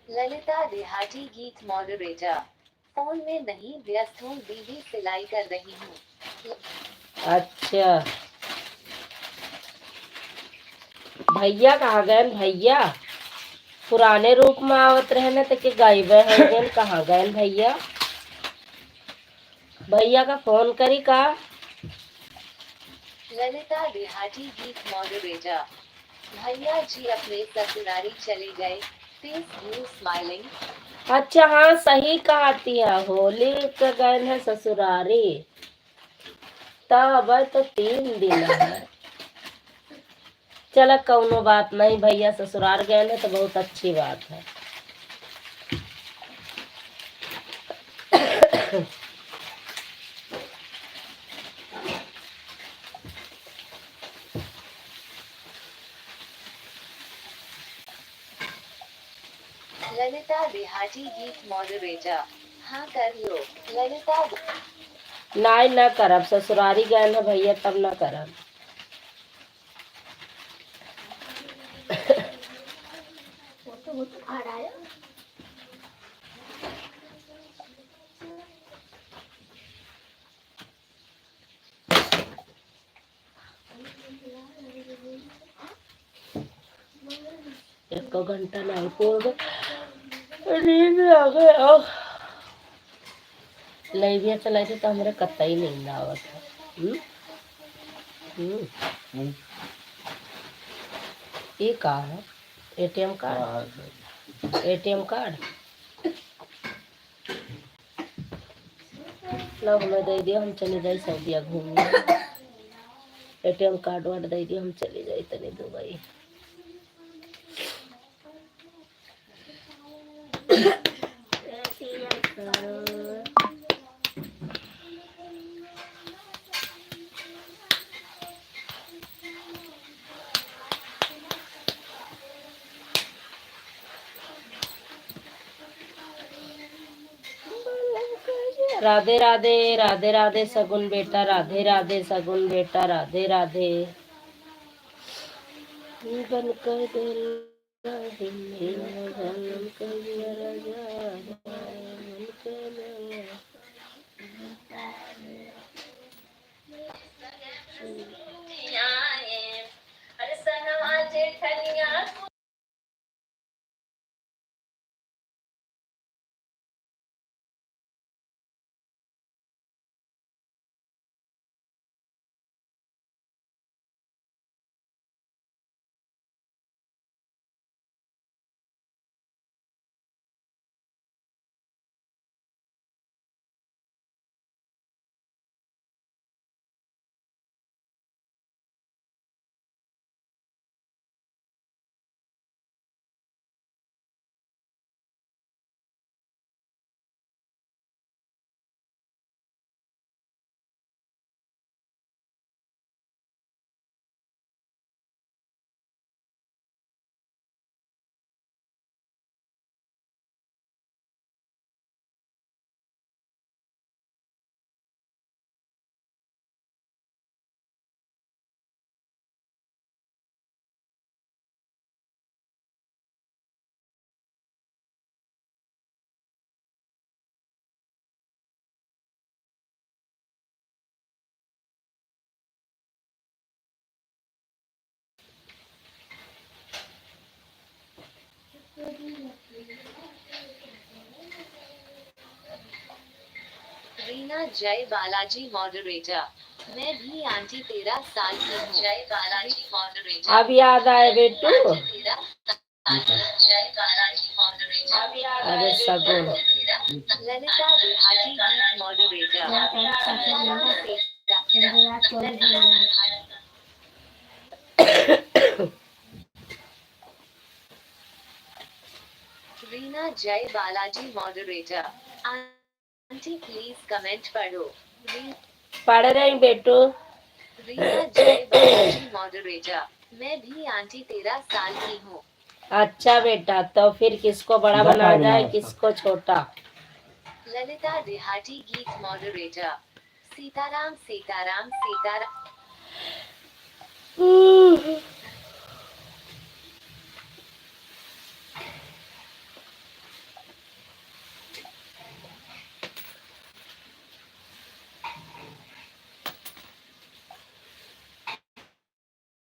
ललिता देहाती गीत मॉडरेटर। फोन में नहीं व्यस्त हूँ दीदी सिलाई कर रही हूँ। अच्छा भैया कहाँ गए? भैया पुराने रूप में आवत रहने तो के गायबे हो गए कहाँ गए भैया? भैया का फोन करी का? ललिता देहाती गीत मॉडरेटर। भैया जी अपने ससुरारी चले गए फेस व्यू स्माइलिंग। अच्छा हाँ सही कहती है होली के गए है ससुरारी तब तो 3 दिन है। चलो कौनो बात नहीं भैया ससुराल गए हैं तो बहुत अच्छी बात है। ललिता देहाती गीत मॉडरेटर। हाँ कर लो ललिता। नाई न करब ससुरारी गए हैं भैया तब न करब। वो तो आ रहा है। एक घंटा नहीं पूर्व नींद आ गया। लाइविया चलाई थी तो हमारे कतई नींद आवत है। हम्म। ये का है? ATM card? एटीएम कार्ड लो हमें दे दिया, हम चले जाए सऊदिया घूमने। एटीएम कार्ड वार्ड दे दिया, हम चले जाए तनी दुबई। राधे राधे, राधे राधे सगुन बेटा, राधे राधे सगुन बेटा, राधे राधे। बनकर दिल दिल मेरा जन्म कर दिया राजा, बनकर अरे सनवा जेठनिया। रीना जय बालाजी मॉडरेटर। मैं भी आंटी 13 साल की हूँ। जय बालाजी मॉडरेटर। अब याद आए बेटू। जय बालाजी मॉडरेटर। अरे सगुन ललिता बिहारी गीत मॉडरेटर। रीना जय Balaji moderator. Aunty please comment पढ़ो। पढ़ रही बेटू। रीना जय बालाजी मॉडरेटर। मैं भी आंटी 13 साल की हूँ। अच्छा बेटा, तो फिर किसको बड़ा बना जाए, किसको छोटा? ललिता देहाती गीत मॉडरेटर। सीताराम सीताराम सीताराम।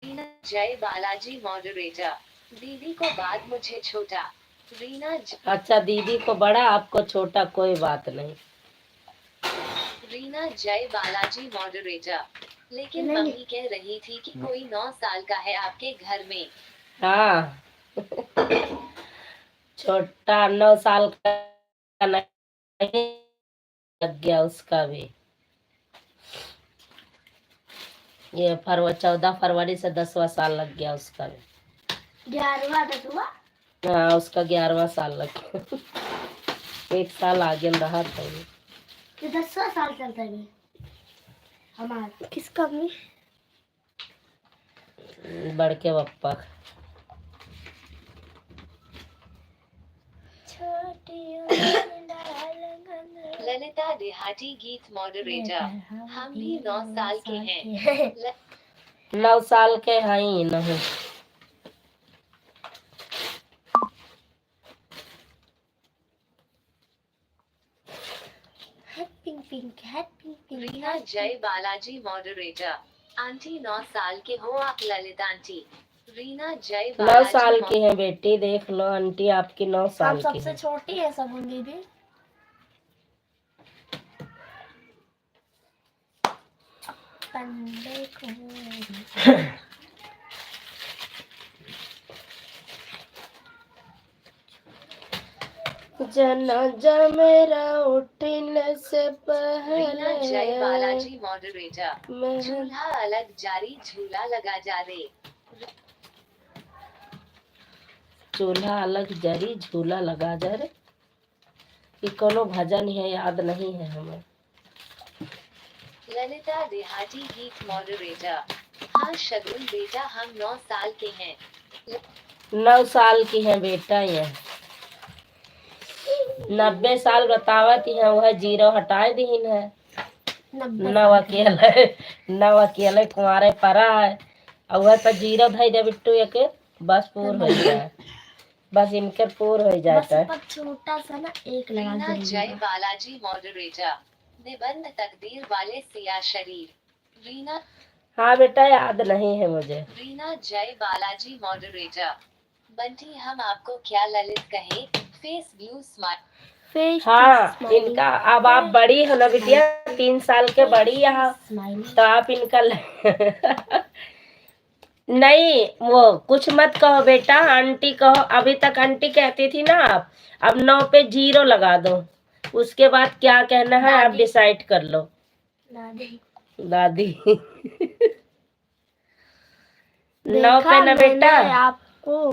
रीना जय बालाजी मॉडरेटर। दीदी को बाद मुझे छोटा। रीना अच्छा, दीदी को बड़ा आपको छोटा, कोई बात नहीं। रीना जय बालाजी मॉडरेटर। लेकिन मम्मी कह रही थी कि कोई 9 साल का है आपके घर में। हाँ छोटा 9 साल का नहीं, लग गया उसका भी। ये 14 फरवरी से 10वां साल लग गया उसका भी। 11वां 10वां। हाँ, उसका 11वां साल लग गया। एक साल आगे रहा था ये। ये 10वां साल चलता है हमारा। किसका भी? बड़के पप्पा। ललिता देहाती गीत मॉडरेटर। हम भी 9 साल के हैं। 9 साल के हैं ही नहीं। रीना जय बालाजी मॉडरेटर। आंटी 9 साल के हो आप ललिता आंटी। रीना जय 9 बालाजी साल की है बेटी, देख लो आंटी आपकी 9 हम साल की सबसे है। छोटी है सबुन दीदी। पंडे को जनाजा मेरा उठने से रीना जय पहले बालाजी मॉडरेटर मैं झूला अलग जारी झूला लगा जा रे। चूल्हा अलग जरी झूला लगा जा रे। ये कोनो भजन है, याद नहीं है हमें। ललिता देहाती गीत मॉडरेटर। हाँ शगुन बेटा हम 9 साल के हैं। 9 साल की है बेटा ये। 90 साल बतावत है, वह जीरो हटाए दीन है। 90 नव अकेले, नव अकेले कुंवारे परा है, और वह तो जीरो धई दे बिट्टू एक, बस पूर हो जाए, बस इनके पूर हो बस जाता है। पर छोटा सा ना एक लगा रीना जरूरी जय है। बालाजी मॉडरेटर। निबंध तकदीर वाले सिया शरीर। रीना हाँ बेटा याद नहीं है मुझे। रीना जय बालाजी मॉडरेटर। बंटी हम आपको क्या ललित कहे। Face blue smile. फेस हाँ इनका, अब आप बड़ी हो ना बिटिया, 3 साल के बड़ी यहाँ, तो आप इनका नहीं वो कुछ मत कहो बेटा, आंटी कहो। अभी तक आंटी कहती थी ना आप, अब 9 पे जीरो लगा दो, उसके बाद क्या कहना है आप दादी। डिसाइड कर लो। दादी 9 पे ना बेटा। आपको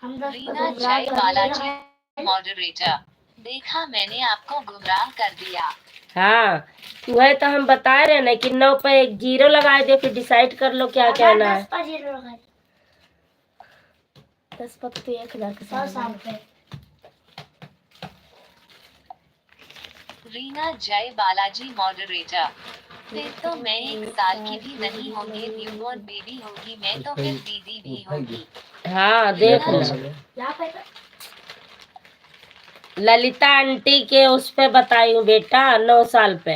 हम रीना जय बालाजी मॉडरेटर। देखा मैंने आपको गुमराह कर दिया। हाँ वह तो हम बता रहे ना कि 9 पे एक जीरो लगाए दे, फिर डिसाइड कर लो क्या कहना है। 10 पर 1,000 के 100 पे। रीना जय बालाजी मॉडरेटर। फिर तो मैं 1 साल की भी नहीं होंगी, न्यूबॉर्न बेबी होगी मैं तो फिर दीदी भी होगी। हाँ देख लो, यहाँ पे ललिता आंटी के उस पे बताई हूँ बेटा, 9 साल पे।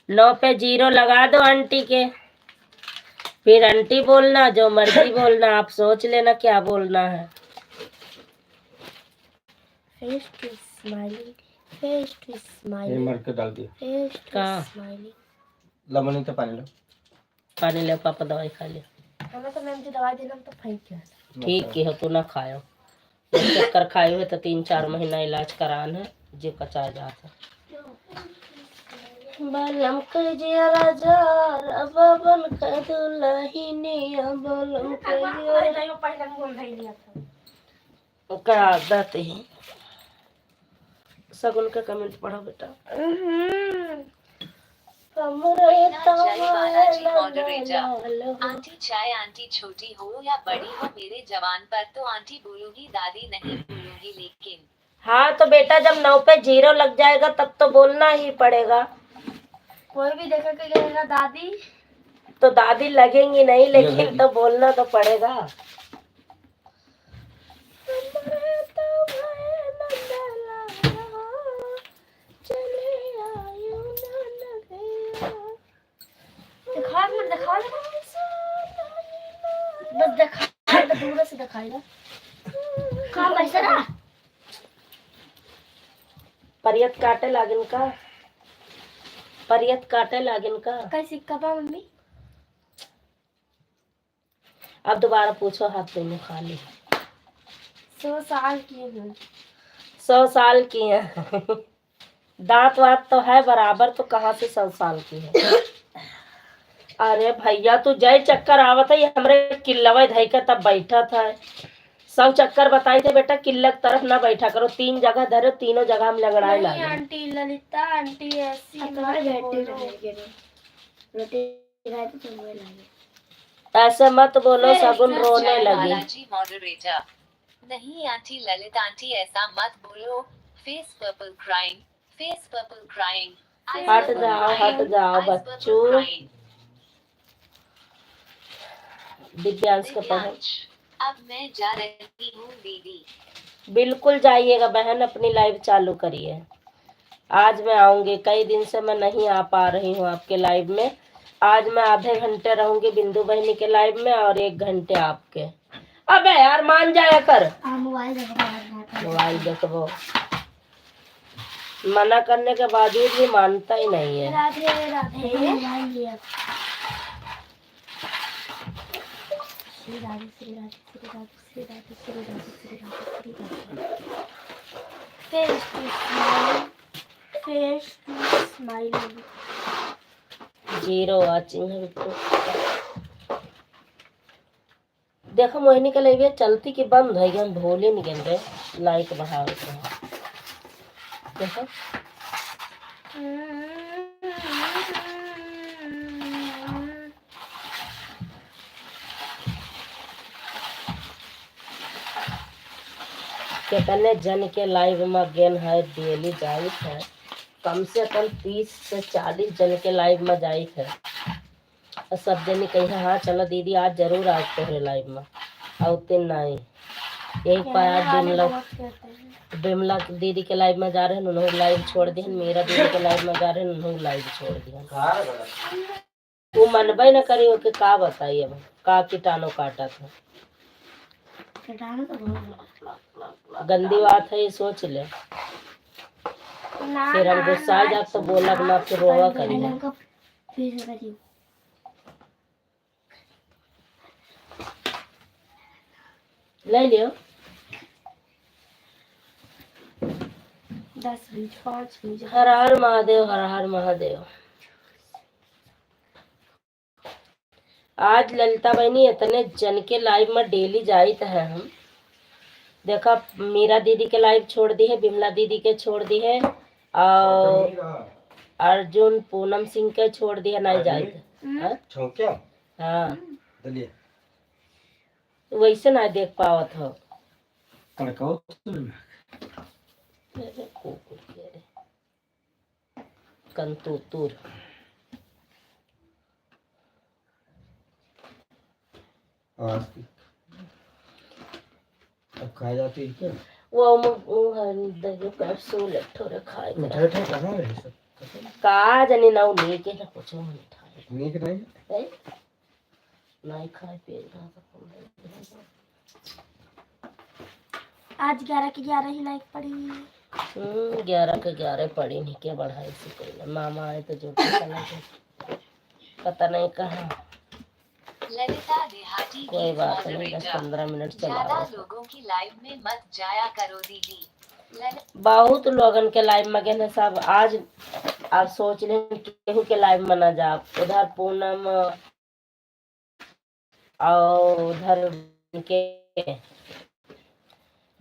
9 पे जीरो लगा दो आंटी के, फिर आंटी बोलना, जो मर्जी बोलना, आप सोच लेना क्या बोलना है। Face to smiling, face to ये स्माइलिंग, मर के डाल दिया। फेस टू कहाँ? स्माइलिंग। लमनी तो पानी लो। पानी ले, पापा दवाई खा ले। हमें तो मैम जी दवाई देना तो फेंक किया। ठीक की हो, तू ना खायो, चक्कर खाए हुए तो 3-4 महीना इलाज करान है, जे कचा जाता। बलम के जिया राजा बन के दुल्हनिया, बलम के जिया पहले बोल रही लिया था। का आदत है। सगुन का कमेंट पढ़ो बेटा। रीना जय बालाजी मॉडरेटर। आंटी चाहे आंटी छोटी हो या बड़ी हो, मेरे जवान पर तो आंटी बोलूंगी, दादी नहीं बोलूंगी। लेकिन हाँ तो बेटा जब 9 पे जीरो लग जाएगा तब तो बोलना ही पड़ेगा। कोई भी देखा कि कहेगा दादी, तो दादी लगेंगी नहीं, लेकिन तो बोलना तो पड़ेगा। दिखा मत दिखा, बस दिखा, दूर से दिखाएगा। कहाँ पैसा ना परियत काटे लागिन का, परियत काटे लागिन का। कई सिक्का पा मम्मी। अब दोबारा पूछो, हाथ दोनों खाली। 100 साल की है। 100 साल की है। दांत वात तो है बराबर, तो कहाँ से 100 साल की है। अरे भैया तू जय चक्कर आवत है, हमरे किल्लवा धई का तब बैठा था। 100 चक्कर बताई थे बेटा, किल्लक तरफ ना बैठा करो, 3 जगह धरो, तीनों जगह हम लगड़ाए नहीं लागे। आंटी ललिता आंटी ऐसी ऐसे मत बोलो, सगुन रीना रोने जय लगी। बालाजी मॉडरेटर। नहीं आंटी ललित आंटी ऐसा मत बोलो। Face purple crying, face purple crying. हट जाओ बच्चों। दिव्यांश का पढ़ो। अब मैं जा रही हूँ दीदी। बिल्कुल जाइएगा बहन, अपनी लाइव चालू करिए। आज मैं आऊंगी, कई दिन से मैं नहीं आ पा रही हूँ आपके लाइव में, आज मैं आधे घंटे रहूंगी बिंदु बहनी के लाइव में और 1 घंटे आपके। अबे यार मान जाया कर, मोबाइल देखो। मोबाइल देखो। मना करने के बावजूद भी मानता ही नहीं है। राधे राधे। मोबाइल लिया। Shri Radhe Shri Radhe Shri Radhe Shri Radhe Shri Radhe Shri Radhe Shri Radhe. Face to smile. 0 watching है बिट्टू। देखो मोहिनी के लिए चलती कि बंद है, हम भोले नहीं गिन रहे। लाइक बढ़ा रहे हैं देखो। कितने जन के लाइव में गेन है डेली जाइत है, कम से कम 30 से 40 जन के लाइव में जाइत है। और सब जनी कही हाँ चलो दीदी आज जरूर आज तोहरे लाइव में आते नहीं। यही पाया बिमला दीदी के लाइव में जा रहे हैं, उन्होंने लाइव छोड़ दिया। मेरा दीदी के लाइव में जा रहे हैं, उन्होंने लाइव छोड़ दिया। वो मनबे न करी के का बताइए अब का कीटाणु काटा था। गंदी बात है ये, सोच ले। फिर हम गुस्सा आ जाते तो बोला ना, फिर रोवा करिए। ले लियो 10 बीज 5 बीज। हर हर महादेव, हर हर महादेव। आज ललिता बहनी इतने जन के लाइव में डेली जाइत है। हम देखा मीरा दीदी के लाइव छोड़ दी है, बिमला दीदी के छोड़ दी है, और अर्जुन पूनम सिंह के छोड़ दिया नहीं जाइत। हाँ वैसे ना देख पावत हो। कंतूतुर अब खा जाती है क्या? वो कैप्सूल थोड़े खाए का जनी ना नीक है ना कुछ मिठाई नीक नहीं नहीं खाए पे आज 11 की 11 ही लाइक पड़ी। 11 के 11 पड़ी नहीं क्या बढ़ाई से कोई मामा आए तो जो पता नहीं कहाँ। ललिता देहाती कोई की बात नहीं, मॉडरेटर। 10-15 मिनट ज्यादा चला। लोगों की लाइव में मत जाया करो दीदी। बहुत लोगन के लाइव में गए सब। आज आप सोच ले केहू के लाइव में ना जा। उधर पूनम और उधर के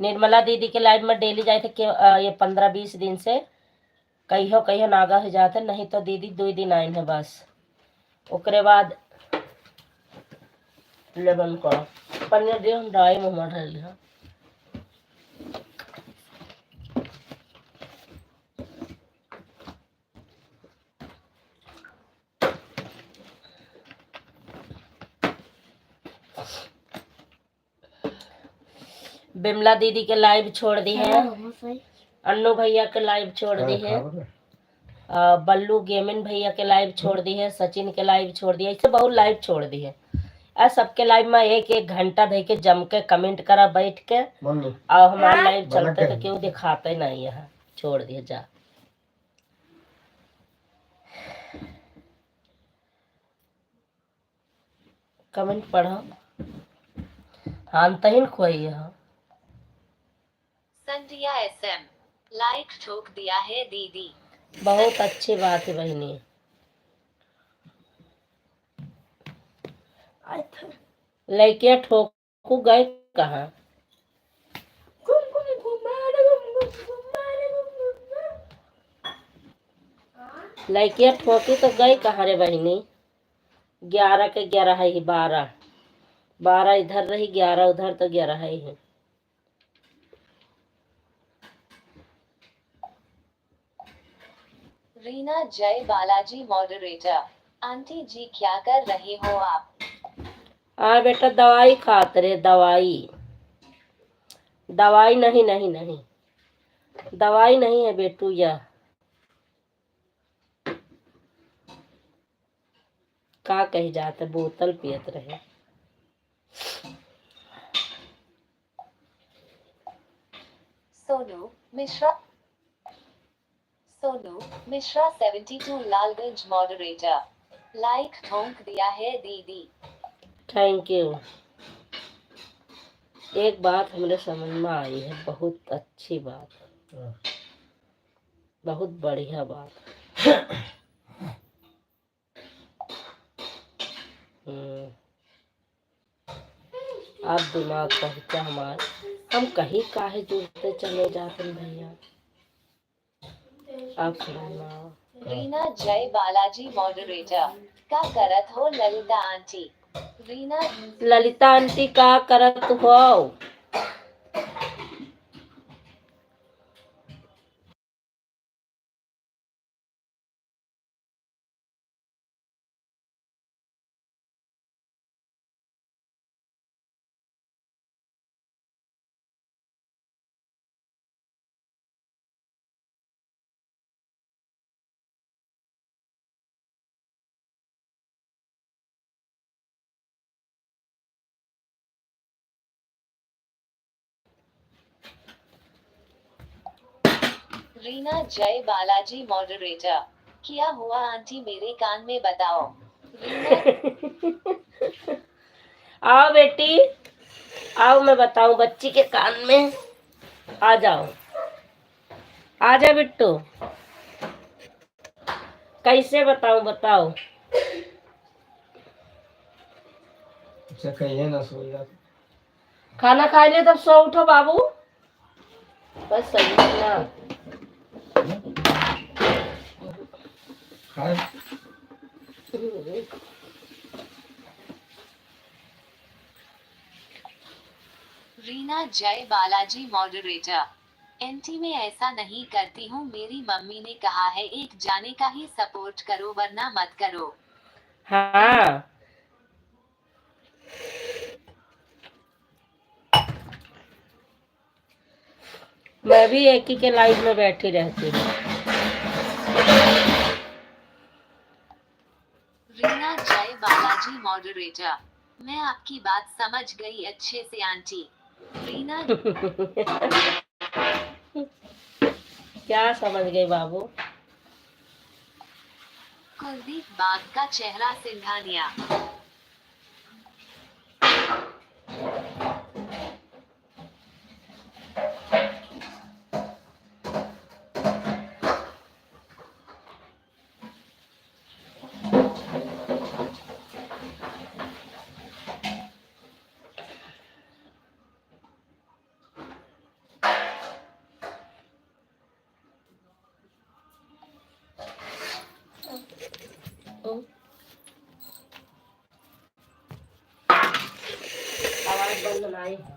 निर्मला दीदी के लाइव में डेली जाए थे कि ये 15-20 दिन से कहियो नागा हो जाते, नहीं तो दीदी 2 दिन आए हैं बस। ओकरे बाद लेबन को पनीर दे हम डाई में मर रहे। बिमला दीदी के लाइव छोड़ दी है, अन्नू भैया के लाइव छोड़ दी है, बल्लू गेमिन भैया के लाइव छोड़ दी है, सचिन के लाइव छोड़ दिया। इससे बहुत लाइव छोड़ दी है। सबके लाइव में 1-1 घंटा दे के जम के कमेंट करा बैठ के, और हमारे लाइव चलते तो क्यों दिखाते नहीं है। छोड़ दिया जा। कमेंट पढ़ो। हाँ तहीन खोई है। संध्या SM लाइक ठोक दिया है दीदी। बहुत अच्छी बात है बहनी। लड़कियां ठोकू गए कहाँ? लड़कियां ठोकी तो गई कहाँ रे बहनी? 11 के 11 है ही, 12 इधर रही, 11 उधर, तो 11 है ही। रीना जय बालाजी मॉडरेटर। आंटी जी क्या कर रहे हो आप? हाँ बेटा दवाई खाते रे। दवाई नहीं दवाई नहीं है बेटू। यह का कही जाते बोतल पियत रहे। सोनू मिश्रा 72 लालगंज मॉडरेटर लाइक ठोंक दिया है दीदी। Thank you. एक बात हमरे समझ में आई है, बहुत अच्छी बात, बहुत बढ़िया बात। आप दिमाग पहुँचा हमारे, हम कहीं काहे जुड़ते चले जाते हैं भैया। आप सुनना। रीना जय बालाजी मॉडरेटर का करत हो ललिता आंटी। रीना ललिता आंटी का करत हो? रीना जय बालाजी मॉडरेटर क्या हुआ आंटी मेरे कान में बताओ। रीना आओ बेटी, आओ मैं बताऊं बच्ची के कान में। आ जाओ, आ जा बिट्टू। कैसे बताऊं, बताओ। अच्छा कहिए ना सो जा। खाना खा ले तब सो उठो बाबू। बस सही है ना। खाए रीना जय बालाजी मॉडरेटर एंटी में ऐसा नहीं करती हूँ, मेरी मम्मी ने कहा है एक जाने का ही सपोर्ट करो वरना मत करो। हाँ मैं भी एक ही के लाइन में बैठी रहती हूँ। रीना जय बालाजी मॉडरेटर मैं आपकी बात समझ गई अच्छे से आंटी। रीना क्या समझ गई बाबू? कुलदीप बाग का चेहरा सिंघानिया। आवाज बंद बनाई है।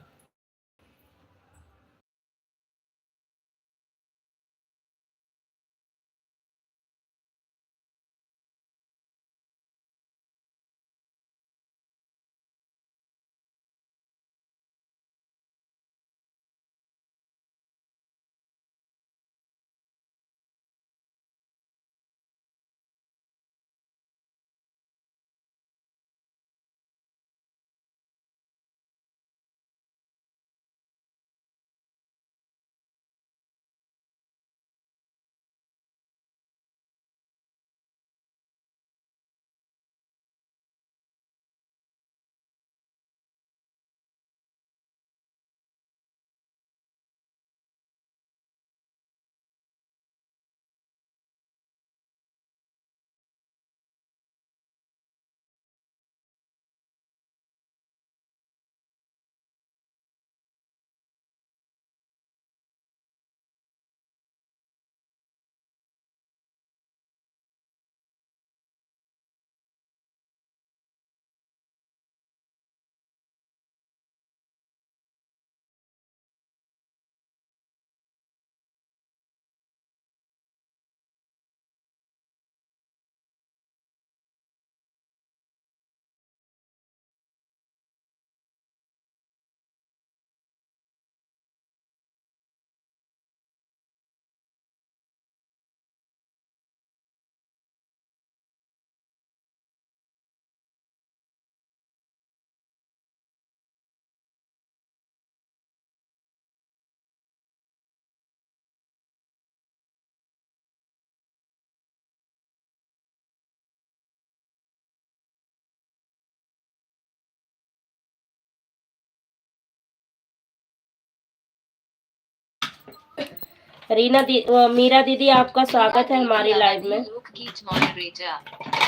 मीरा दीदी आपका स्वागत है हमारी लाइव में। लोकगीत मॉडरेटर।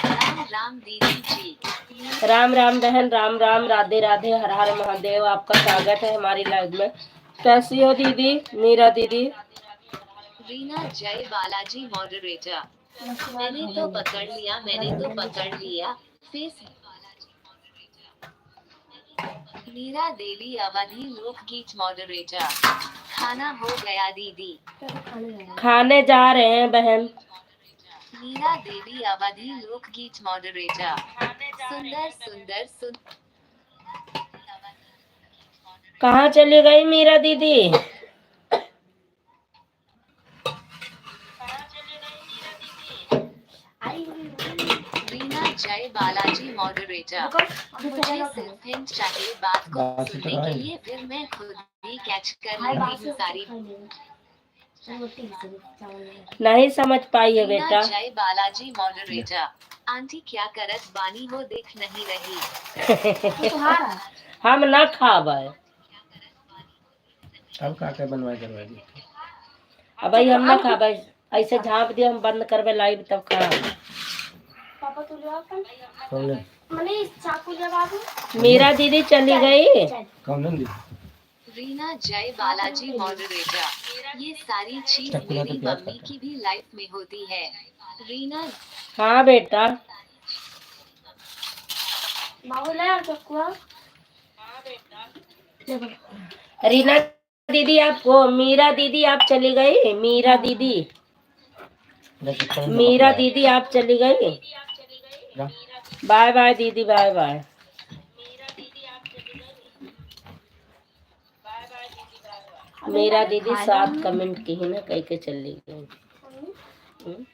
राम राम दीदी जी। राम राम बहन, राम राम, राधे राधे, हर हर महादेव। आपका स्वागत है हमारी लाइव में। कैसी हो दीदी मीरा दीदी? रीना जय बालाजी मॉडरेटर। मैंने तो पकड़ लिया फेस। मीरा देवी अवधि लोकगीत मॉडरेटर। खाना हो गया दीदी। खाने जा रहे हैं बहन। मीरा देवी अवधि लोकगीत मॉडरेटर। सुंदर सुंदर सुंदर। कहाँ चली गई मीरा दीदी? रीना जय बालाजी मॉडरेटर। मुझे सिर्फ हिंट चाहिए बात को बात सुनने तो के है। लिए, फिर मैं खुद ही कैच कर लेती हूँ सारी। नहीं समझ पाई है रीना बेटा। जय बालाजी मॉडरेटर। आंटी क्या करत बानी हो देख नहीं रही। हम ना खावे। अब का के बनवा करवा दी। अब भाई हम ना खावे। ऐसे झाँप दिया हम बंद करवे लाइव तब खा। पापा तू ले आओ कौन ले? मने इस चाकू ले बाबू। मीरा दीदी चली गई। कौन ले? रीना जय बालाजी मॉडरेटर। ये सारी चीज चक्कू मेरी तो प्यार मम्मी करता की भी लाइफ में होती है। रीना हाँ बेटा। बाबू ले आओ चक्कू। रीना दीदी आपको, मीरा दीदी आप चली गई। मीरा दीदी, मीरा दीदी आप चली गई। बाय बाय दीदी, बाय बाय। मीरा दीदी 7 कमेंट की ही ना कह के चली गई। हम्म?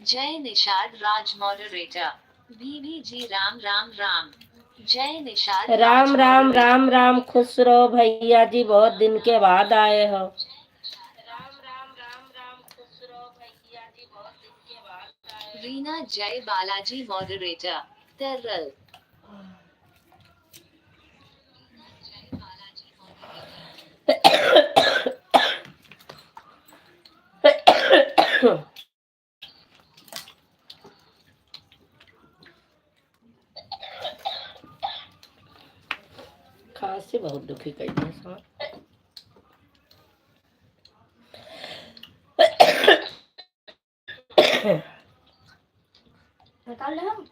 जय निषाद राज मॉडरेटर। बीबी जी राम राम राम। जय निषाद राम राम राम राम, खुश रहो भैया जी, बहुत दिन के बाद आए हो। रीना जय बालाजी मॉडरेटर। तरल खांसी बहुत दुखी कर दी है। निकाल ले आओ।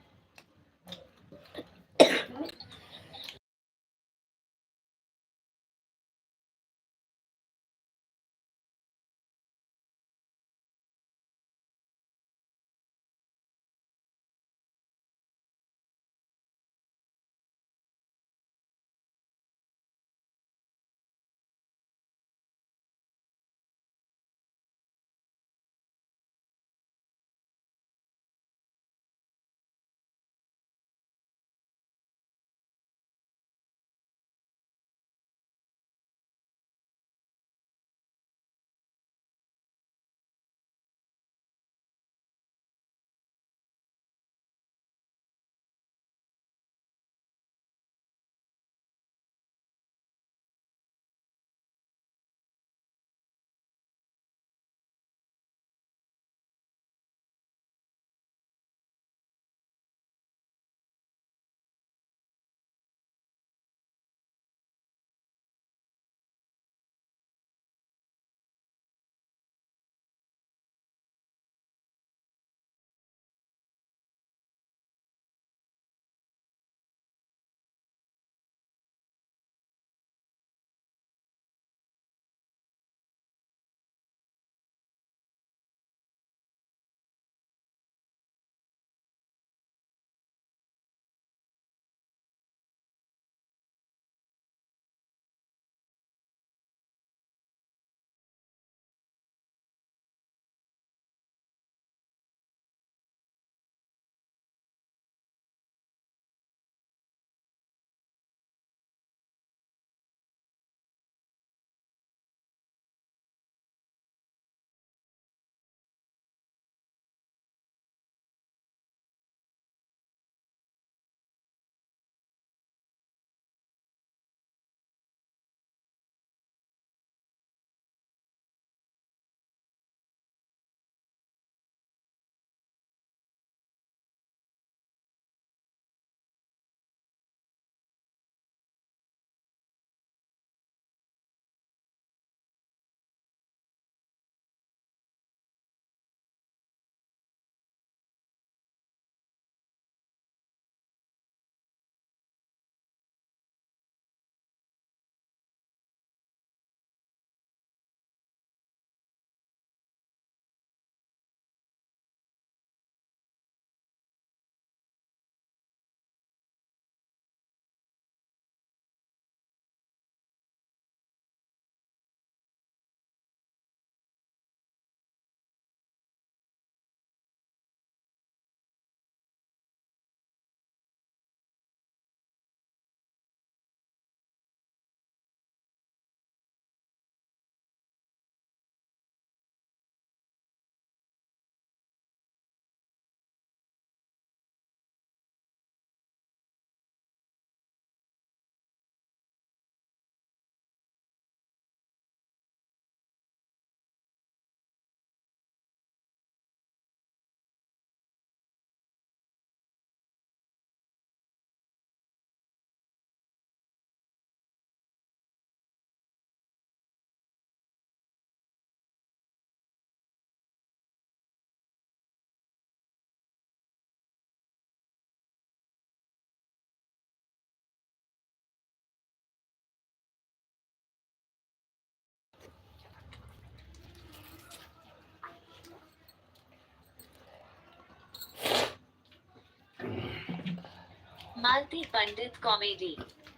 मालती पंडित कॉमेडी,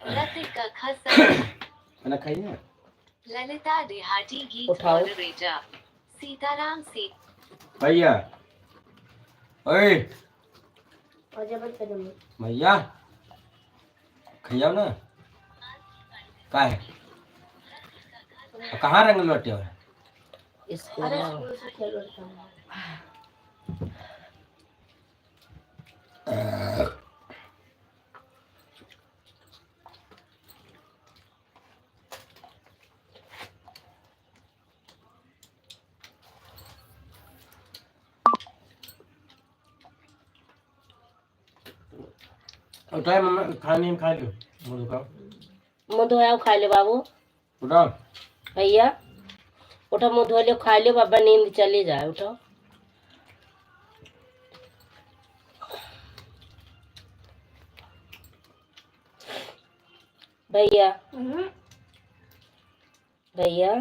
लतिका खसा, खाना खाइए। ललिता देहाती गीत उठाओ। मॉडरेटर, सीताराम सी भैया, ओए और जब बंद कर दूंगी भैया, खाइए ना। का है? कहाँ रंग लौटे हो? इसको अरे ना स्कूल से खेल रहा था उठाए मम्मा, खाने में खा लो। मुझे खाओ। मुँह धोया खा ले बाबू। उठाओ। भैया उठो, मुँह धो लो, खा लो, बाबा नींद चली जाए। उठो। भैया भैया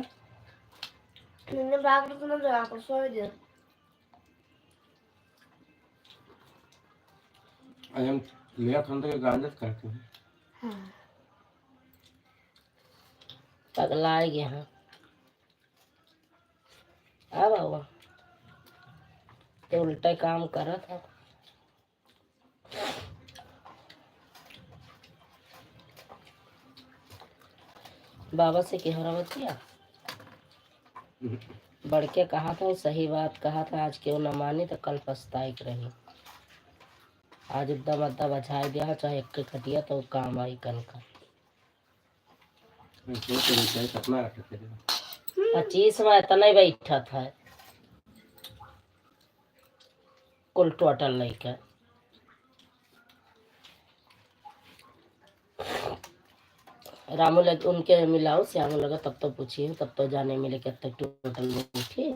मैंने बाग तो तुम जगह पर सो दिया आज हम लिया खाने के गांजत करते हैं। हाँ पगला गया हाँ। आ बाबा तो उल्टा काम करा था। बाबा से क्या हो बतिया बढ़ के कहा था, सही बात कहा था, आज क्यों न मानी तो कल पछताई रही। आज एकदम अद्दा बचाई दिया, चाहे एक खटिया तो काम आई कल का। सपना रखते थे 25 में इतना ही बैठा था कुल टोटल लेकर। रामू लग उनके मिलाओ, श्यामू लगा तब तो पूछिए, तब तो जाने मिले कि तक टोटल में उठी।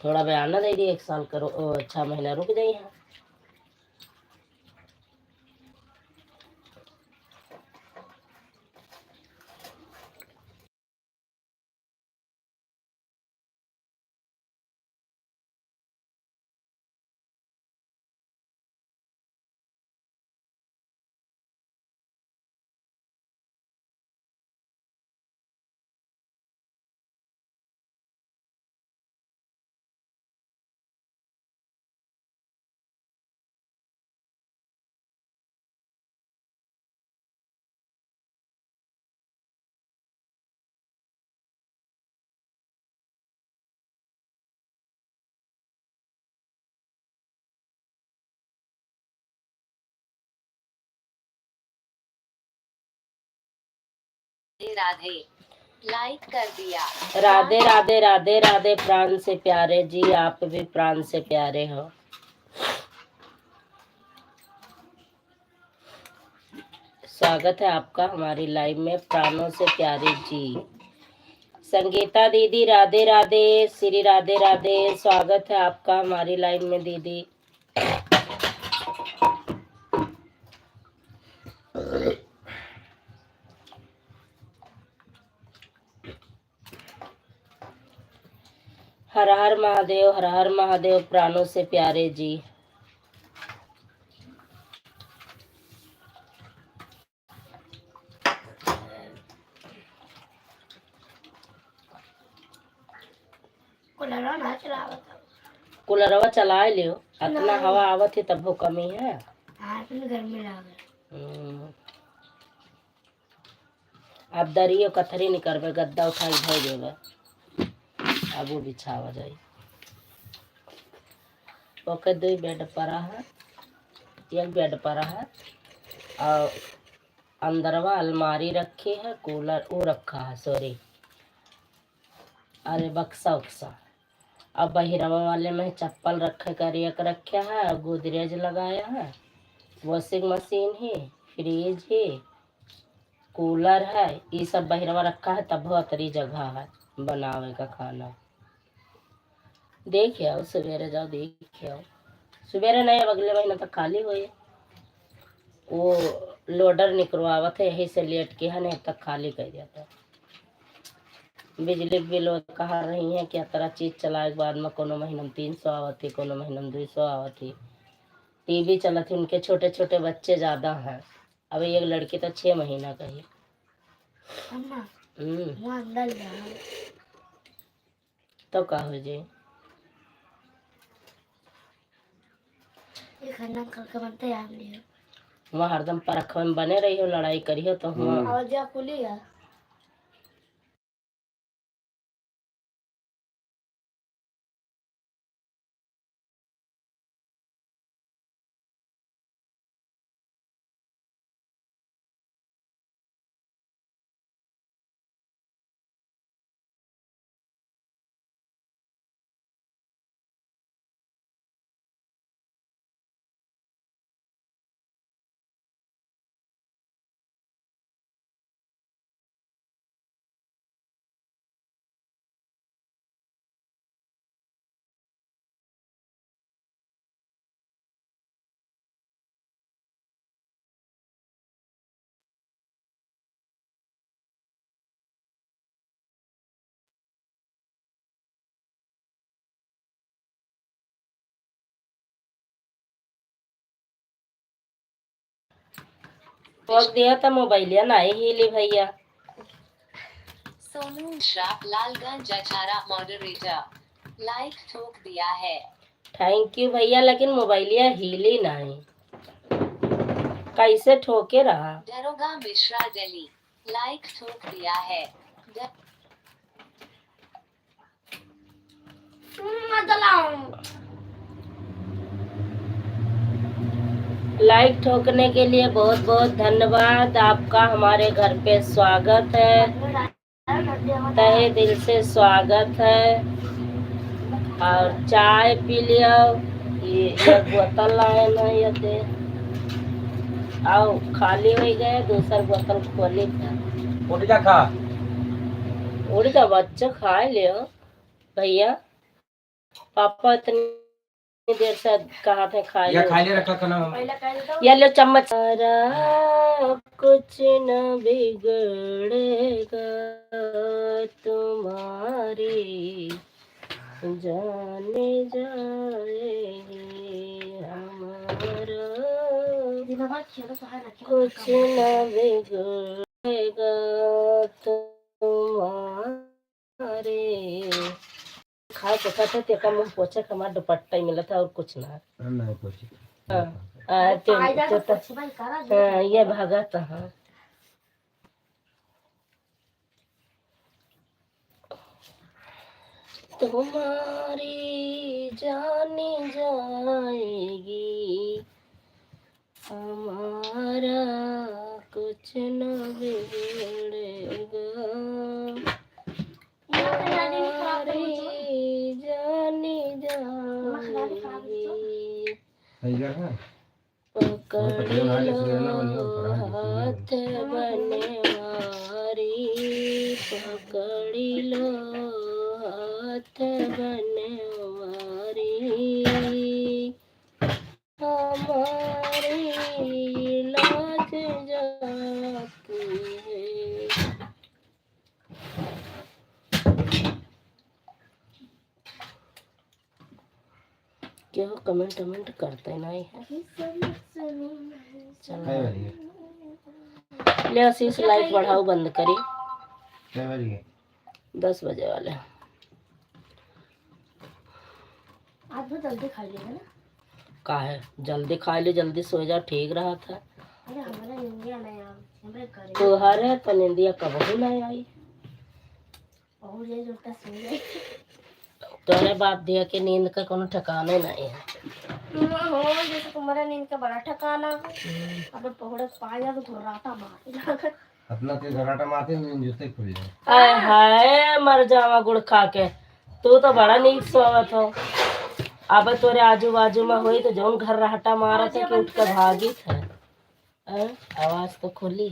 थोड़ा बयाना दे दिए, 1 साल करो 6 महीना रुक जाइए। राधे लाइक कर दिया। राधे राधे राधे राधे प्राण से प्यारे जी, आप भी प्राण से प्यारे हो। स्वागत है आपका हमारी लाइव में, प्राणों से प्यारे जी। संगीता दीदी राधे राधे, श्री राधे राधे, स्वागत है आपका हमारी लाइव में दीदी। हर हर महादेव, हर हर महादेव, प्राणों से प्यारे जी। कूलरवा चला लियो, इतना हवा आवत है तब वो कमी है। गर्मी लग अब दरियो कथरी नहीं करबे, गद्दा उठाई धो देवे, अब वो बिछावा जाए। ओके 2 बेड पड़ा है, 1 बेड पड़ा है और अंदरवा अलमारी रखी है, कूलर वो रखा है, सॉरी अरे बक्सा उक्सा। अब बहिरवा वाले में चप्पल रखे कर एक रखा है, गोदरेज लगाया है, वॉशिंग मशीन है, फ्रिज है, कूलर है, ये सब बहिरवा रखा है। तब अतरी जगह है बनावे का खाना। देखे आओ सवेरे जाओ, देखे आओ सवेरे नहीं, अब अगले महीने तक खाली हो। वो लोडर निकलवावत है, यही से लेट के है, नहीं तक खाली कर दिया था। बिजली बिल कहा रही है कि तरह चीज चलाए के बाद में कोनो महीना में 300 आवत थी, कोनो महीना में 200 आवत थी। टीवी चला थी, उनके छोटे छोटे बच्चे ज्यादा हैं। अब एक लड़की तो 6 महीना का ही। अम्मा हम्म, वहाँ अंदर जाओ। तो का हो जी। ये खाना कल का बनते यार लियो। वहाँ हरदम परख में बने रही हो, लड़ाई करी हो तो हुआ। और जा खुली है। वक्त दिया था मोबाइल या नहीं हिली भैया। सोनू श्राप लालगंज अचारा मॉडरेटर लाइक ठोक दिया है। थैंक यू भैया, लेकिन मोबाइलिया हिली नहीं, कैसे ठोके रहा। दरोगा मिश्रा दिल्ली लाइक ठोक दिया है। लाइक ठोकने के लिए बहुत बहुत धन्यवाद आपका। हमारे घर पे स्वागत है, तहे दिल से स्वागत है। और चाय पी लियो। ये बोतल लाए ना, ये दे आओ, खाली हो गए, दूसर बोतल खोली था। उठ जा खा। उड़ जा बच्चा, खा लियो भैया। पापा इतनी देर से कहा थे खा या लियो। खा ले रखा खाना हम। पहले कह दो। ये लो चम्मच। सारा कुछ न बिगड़ेगा तुम्हारी जाने जाएगी हमारा जिंदाबाद खेलो तो है ना खेलो। कुछ न बिगड़ेगा तुम्हारे। खाए तो खाते थे, का मुंह पोछे का हमारा दुपट्टा ही मिला था और कुछ ना। नहीं कुछ। हाँ, फायदा तो कुछ भाई करा दे। हाँ, ये भागा था। हाँ, तुम्हारी जानी जाएगी हमारा कुछ न बिगड़ेगा। तुम्हारी जानी जाएगी पकड़ी लो हाथ बनवारी, पकड़ी लो हाथ बनवारी हमारी लाज जाती है। क्या कमेंट कमेंट करते नहीं है। चलो ले आशीष, लाइट बढ़ाओ बंद करी। 10 बजे वाले। आज भी जल्दी खा लेगा ना। का है जल्दी खा ली, जल्दी सो जा, ठीक रहा था। अरे हमारा इंडिया नहीं यार, हमारे घर तो हरे तो निंदिया कबहू नहीं आई। और ये जो सो गए। तोरे बाप दिया के नींद का कोनो ठिकाने नहीं है। हो जैसे तुम्हारा नींद का बड़ा ठिकाना है। अब पहुड़े पाया तो थोड़ा मार अपना ते घराटा मारते नींद जूते खुल जाए। हाय हाय, मर जावा गुड़ खा के। तू तो बड़ा नीक सोवत हो। अब तोरे आजू बाजू में हुई तो जौन घर रहटा मारा था कि उठ कर भागी था। आवाज तो खुली।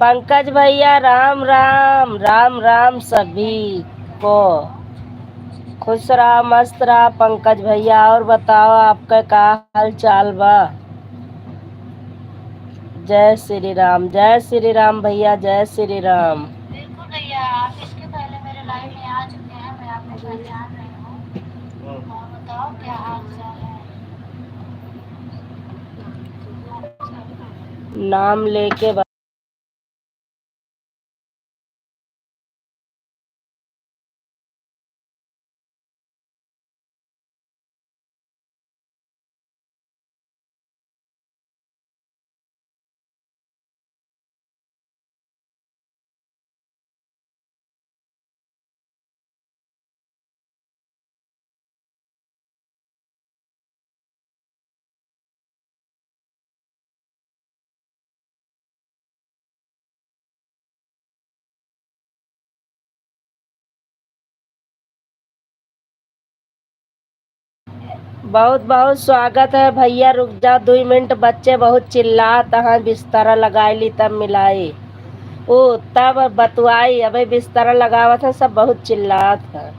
पंकज भैया राम राम राम राम सभी को। खुश रहा मस्त रहा पंकज भैया। और बताओ आपका का हाल चाल बा। जय श्री राम भैया, जय श्री राम। बिल्कुल भैया, आप इसके पहले मेरे लाइव में आ चुके हैं, मैं आपको पहचान रही हूँ। और बताओ क्या हाल चाल है। नाम लेके बहुत बहुत स्वागत है भैया। रुक जा 2 मिनट, बच्चे बहुत चिल्लात हैं। बिस्तरा लगाई ली तब मिलाई ओ तब बतुआई। अबे बिस्तरा लगावत है, सब बहुत चिल्लात है।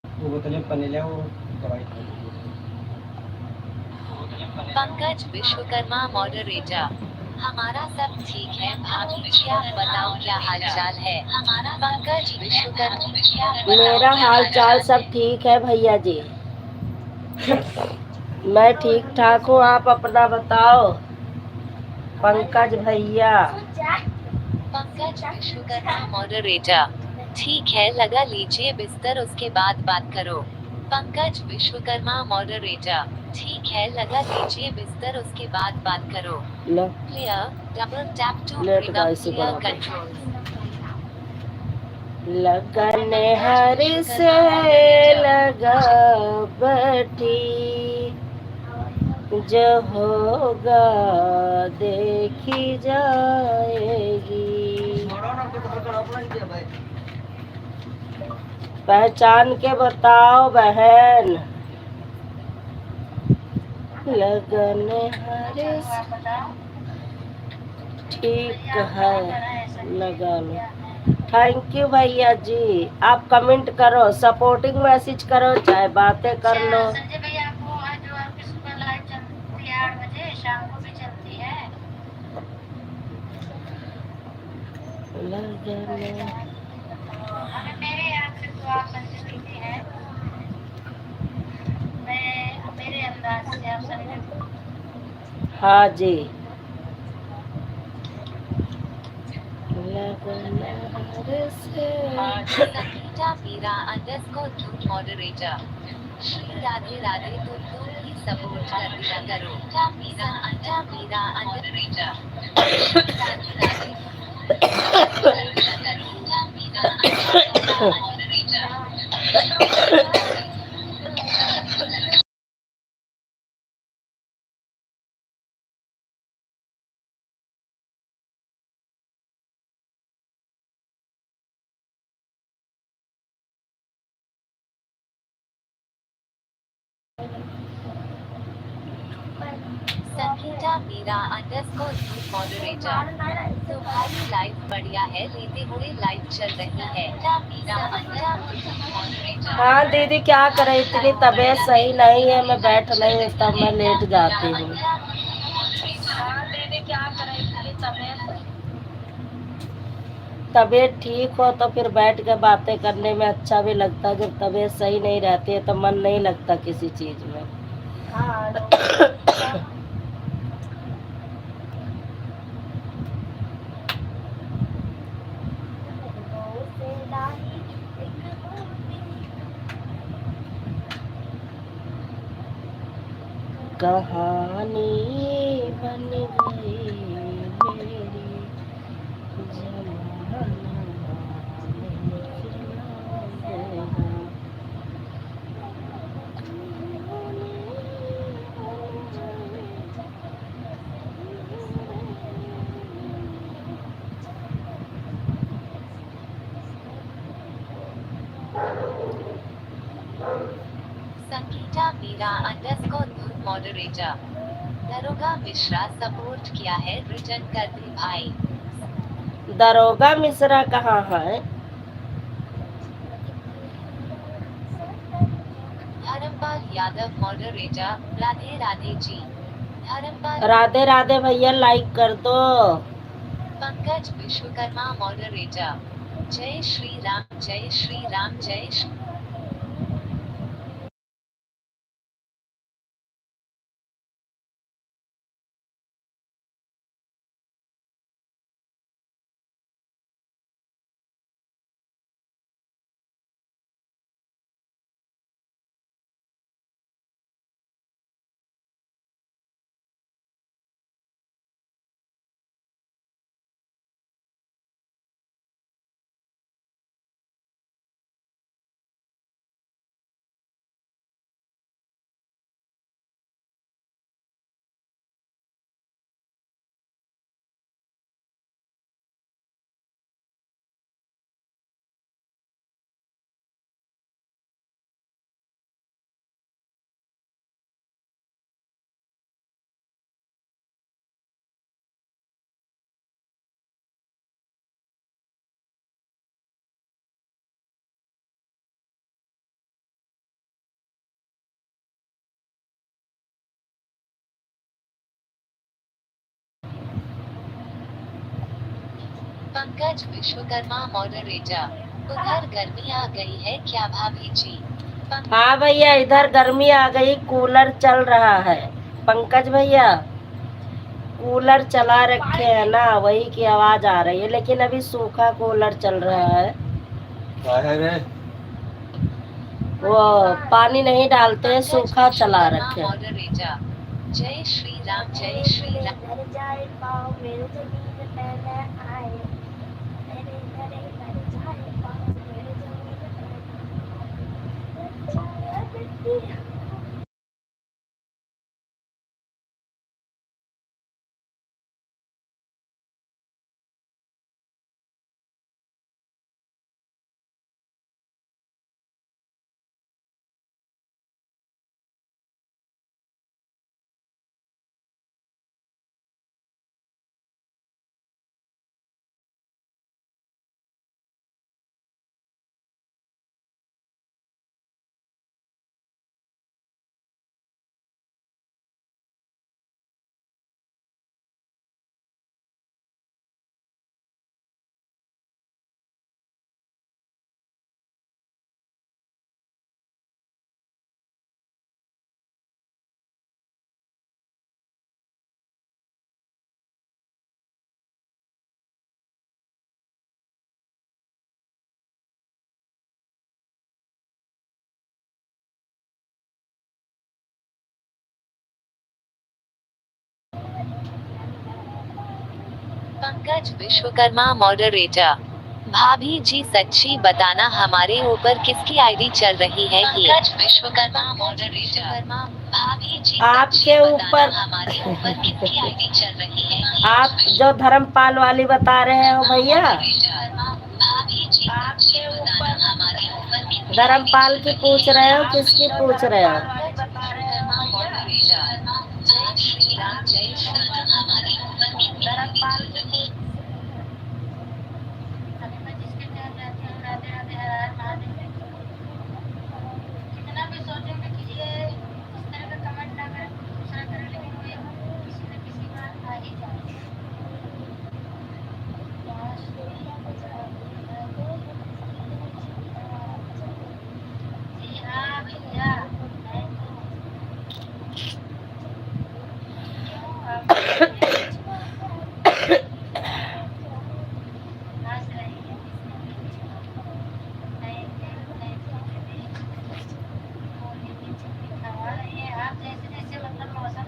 वो बोतलें पनीला वो दवाई। पंकज विश्वकर्मा मॉडरेटर। हमारा सब ठीक है भाभी जी, आप बताओ क्या हाल चाल है। पंकज विश्वकर्मा। मेरा हाल चाल सब ठीक है भैया जी। मैं ठीक ठाक हूँ, आप अपना बताओ पंकज भैया। पंकज विश्वकर्मा मॉडरेटर। ठीक है, लगा लीजिए बिस्तर, उसके बाद बात करो। पंकज विश्वकर्मा मॉडरेटर। ठीक है, लगा लीजिए बिस्तर, उसके बाद बात करो। लो clear, double tap to let bring the up इसी क्लियर बराबर। कंट्रोल्स। लगन हर से लगा बैठी, जो होगा देखी जाएगी। पहचान के बताओ बहन। लगन हर से ठीक है, लगा लो। थैंक यू भैया जी। आप कमेंट करो, सपोर्टिंग मैसेज करो, चाहे बातें कर लो। संजय भैया, आपको आज जो आपकी सुबह लाइव चलती है 8 बजे, शाम को भी चलती है। हमें मेरे यहाँ से तो आप संजय दीदी हैं। मैं मेरे अंदाज से आप संजय। हाँ जी। लगन हर से Sangeeta Meera underscore group moderator. Shri Radhe Radhe, तुम लोग भी सपोर्ट कर दिया करो। मीरा अंडररेटर। श्री राधे राधे, मीरा अंडररेटर। Sangeeta Meera underscore group moderator. तुम्हारी लाइफ बढ़िया है, लेते हुए लाइफ चल रही है। मीरा मॉडरेटर। हाँ दीदी, क्या करे, इतनी तबीयत सही नहीं है, मैं बैठ नहीं हूँ तब मैं लेट जाती हूँ। तबीयत ठीक हो तो फिर बैठ के बातें करने में अच्छा भी लगता है। जब तबीयत सही नहीं रहती है तो मन नहीं लगता किसी चीज में। कहानी बन गई मेरी जमाना नहीं चलाएगा। संगीता मीरा _ मॉडरेटर। दरोगा मिश्रा सपोर्ट किया है, रिटर्न कर दे भाई। दरोगा मिश्रा कहाँ है? धर्मपाल यादव मॉडरेटर। राधे राधे जी। धर्मपाल। राधे राधे भैया, लाइक कर दो। पंकज विश्वकर्मा मॉडरेटर। जय श्री राम जय श्री राम जय श्री। पंकज विश्वकर्मा मॉडरेटर। उधर गर्मी आ गई है क्या भाभी जी? हाँ भैया, इधर गर्मी आ गई, कूलर चल रहा है। पंकज भैया, कूलर चला रखे है ना, वही की आवाज आ रही है, लेकिन अभी सूखा कूलर चल रहा है। रे वो पानी नहीं डालते, सूखा चला रखे। मॉडरेटर। जय श्री राम जय श्री राम। घर जाए पाओ मेरे जमीन पे न आए, मेरे घरे घर जाए पाओ मेरे जमीन पे न आए। पंकज विश्वकर्मा मॉडरेटर। भाभी जी सच्ची बताना, हमारे ऊपर किसकी आईडी चल रही है ये? पंकज विश्वकर्मा मॉडरेटर। भाभी जी आपके ऊपर हमारे ऊपर किसकी आईडी चल रही है? आप जो धर्मपाल वाली बता रहे हो भैया, भाभी जी आपके ऊपर हमारे ऊपर धर्मपाल की पूछ रहे हो, किसकी पूछ रहे हो? जय श्री राम जय श्री राम। हमारे ऊपर किसकी आईडी चल रही है? कितना भी सोचेंगे कीजिए, इस तरह का कमेंट ना करें, दूसरा करें, लेकिन कोई किसी न किसी बात आ ही जाए। जी हाँ भैया, आप जैसे जैसे मतलब मौसम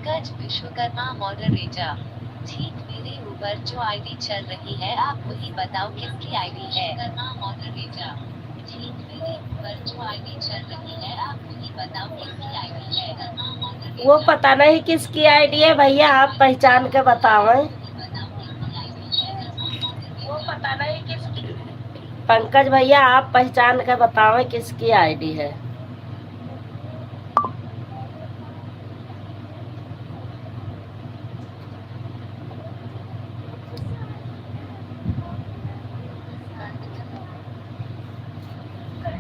पंकज विश्वकर्मा मॉडरेटर। ठीक मेरे ऊपर जो आईडी चल रही है आप वही बताओ किसकी आईडी है। विश्वकर्मा मॉडरेटर। ठीक मेरे ऊपर जो आईडी चल रही है आप वही बताओ किसकी आईडी है। विश्वकर्मा मॉडरेटर। वो पता नहीं किसकी आईडी है भैया, आप पहचान के बतावें। वो पता नहीं किसकी। पंकज भैया आप पहचान के बतावें किसकी आईडी है।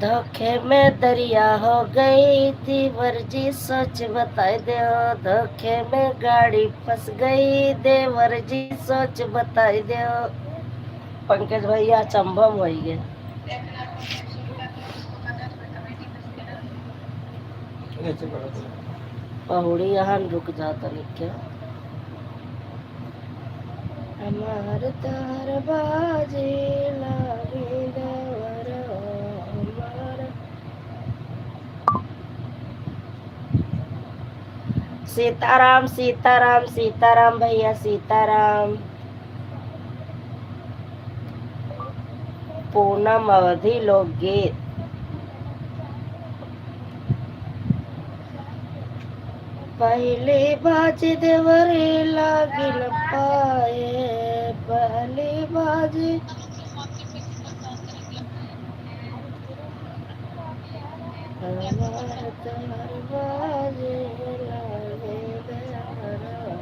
धोखे में दरिया हो गई थी वर्जी, सोच बताए दो। धोखे में गाड़ी फंस गई देवर जी, सोच बताए दो। पंकज भैया चंबम हो गए। नीचे पड़ा था। पहुड़ी यहाँ रुक जाता नहीं क्या। हमार तार बाजे लागे देवरा हमार। सीताराम सीताराम सीताराम भैया सीताराम। पूनम अवधि लोकगीत। पहली बाजी देवरे लागिल पाए, पहली बाजी। हमार तार बाजे लागे देवरा।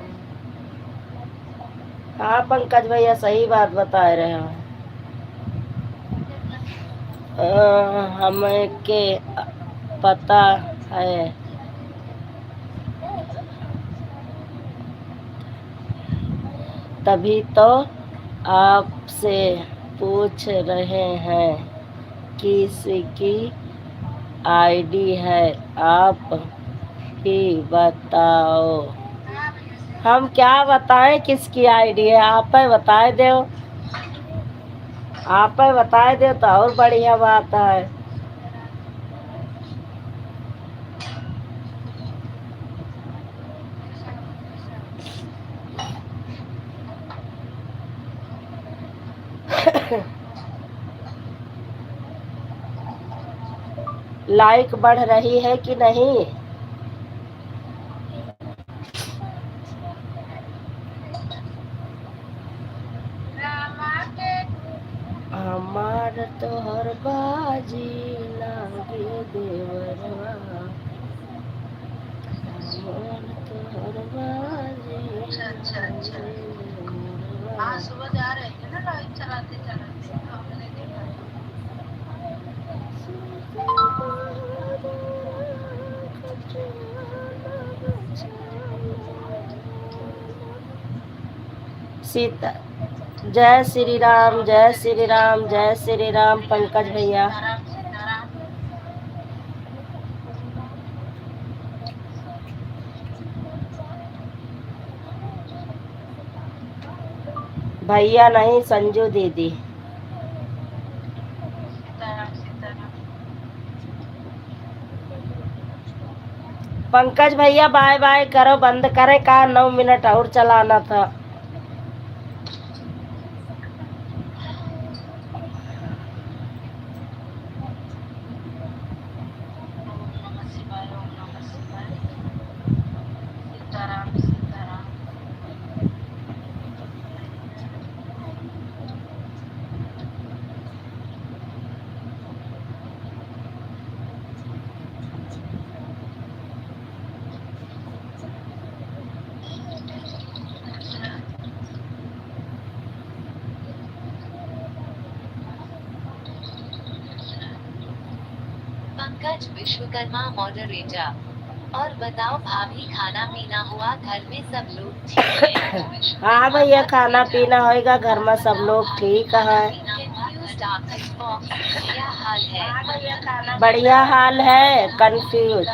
हाँ पंकज भैया सही बात बता रहे हैं। हमें के पता है। तभी तो आपसे पूछ रहे हैं किसकी आईडी है, आप ही बताओ। हम क्या बताएं किसकी आईडी है, आप ही बताए दो। आप ही बताए दो तो और बढ़िया बात है। लाइक बढ़ रही है कि नहीं? हमार तोहर बाजी लागे देवरवा, हमार तोहर बाजी लागे देवरवा। सुबह जा रहे थे ना लाइट चलाते चलाते तो हमने देखा। सीता जय श्री राम जय श्री राम जय श्री राम पंकज भैया। भैया नहीं संजू दीदी। पंकज भैया बाय बाय करो, बंद करे का 9 मिनट और चलाना था। पंकज विश्वकर्मा मॉडरेटर। और बताओ भाभी खाना पीना हुआ, घर में सब लोग ठीक है? हाँ भैया खाना पीना होएगा, घर में सब लोग ठीक है। क्या हाल है? बढ़िया हाल है, कंफ्यूज।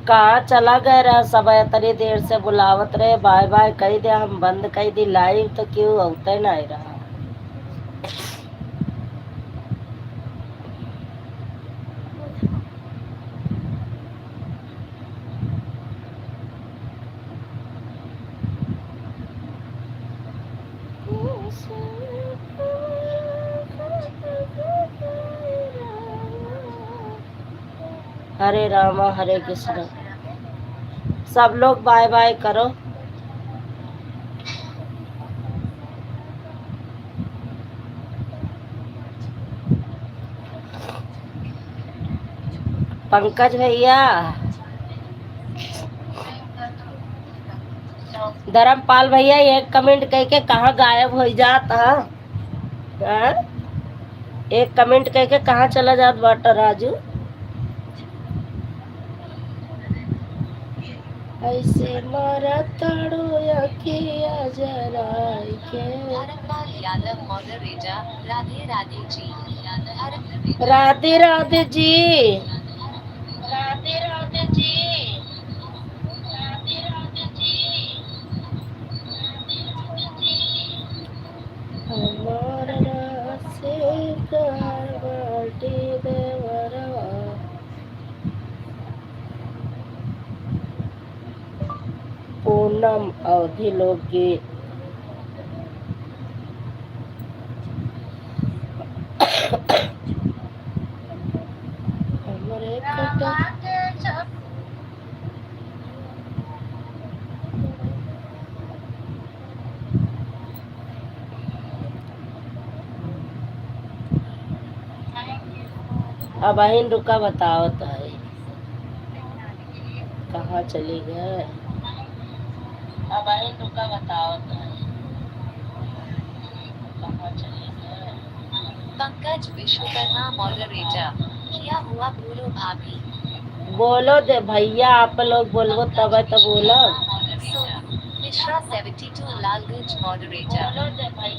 कहाँ चला गए रहा सब इतनी देर से बुलावत रहे बाय बाय कही दे हम बंद कही दी लाइव तो क्यों होते नहीं रहा। हरे रामा हरे कृष्ण। सब लोग बाय बाय करो। पंकज भैया धर्मपाल भैया एक कमेंट कह के कहाँ गायब हो जाता है? एक कमेंट कह के कहाँ चला जात बाटा राजू? ऐसे मारा ताड़ो या किया जराई के। धर्मपाल यादव मॉडरेटर राधे राधे जी। राधे राधे जी। राधे राधे जी। राधे राधे जी। हमारा से प्यार बाटी देवरवा। पूनम अवधि लोकगीत। हमरे कटा अब बहन रुका बताओ तो है कहाँ चली गए? अब बहन रुका बताओ तो है कहाँ चली गए? पंकज विश्वकर्मा मॉडरेटर क्या हुआ बोलो भाभी। बोलो दे भैया आप लोग बोलो तब है तो बोलो। सोनू मिश्रा 72 लालगंज मॉडरेटर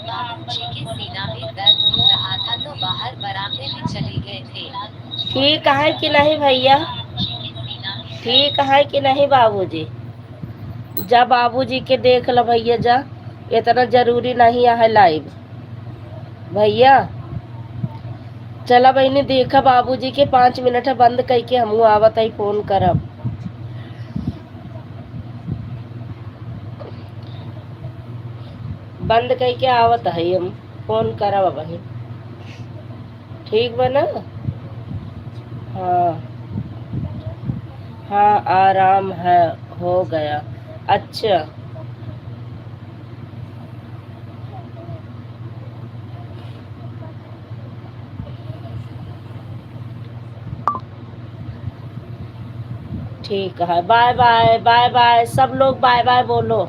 बाबूजी के सीना में दर्द हो रहा था तो बाहर बरामदे में चले गए थे। ठीक है कि नहीं भैया? ठीक है कि नहीं बाबूजी? जा बाबूजी के देख लो भैया जा। इतना जरूरी नहीं है लाइव भैया। चला बहनी देखा बाबूजी के 5 मिनट है बंद करके हमू आवत है फोन करब। बंद करके आवत है हम फोन करब बहन। ठीक बना? हाँ हाँ आराम है हो गया। अच्छा ठीक है बाय बाय बाय बाय सब लोग बाय बाय बोलो।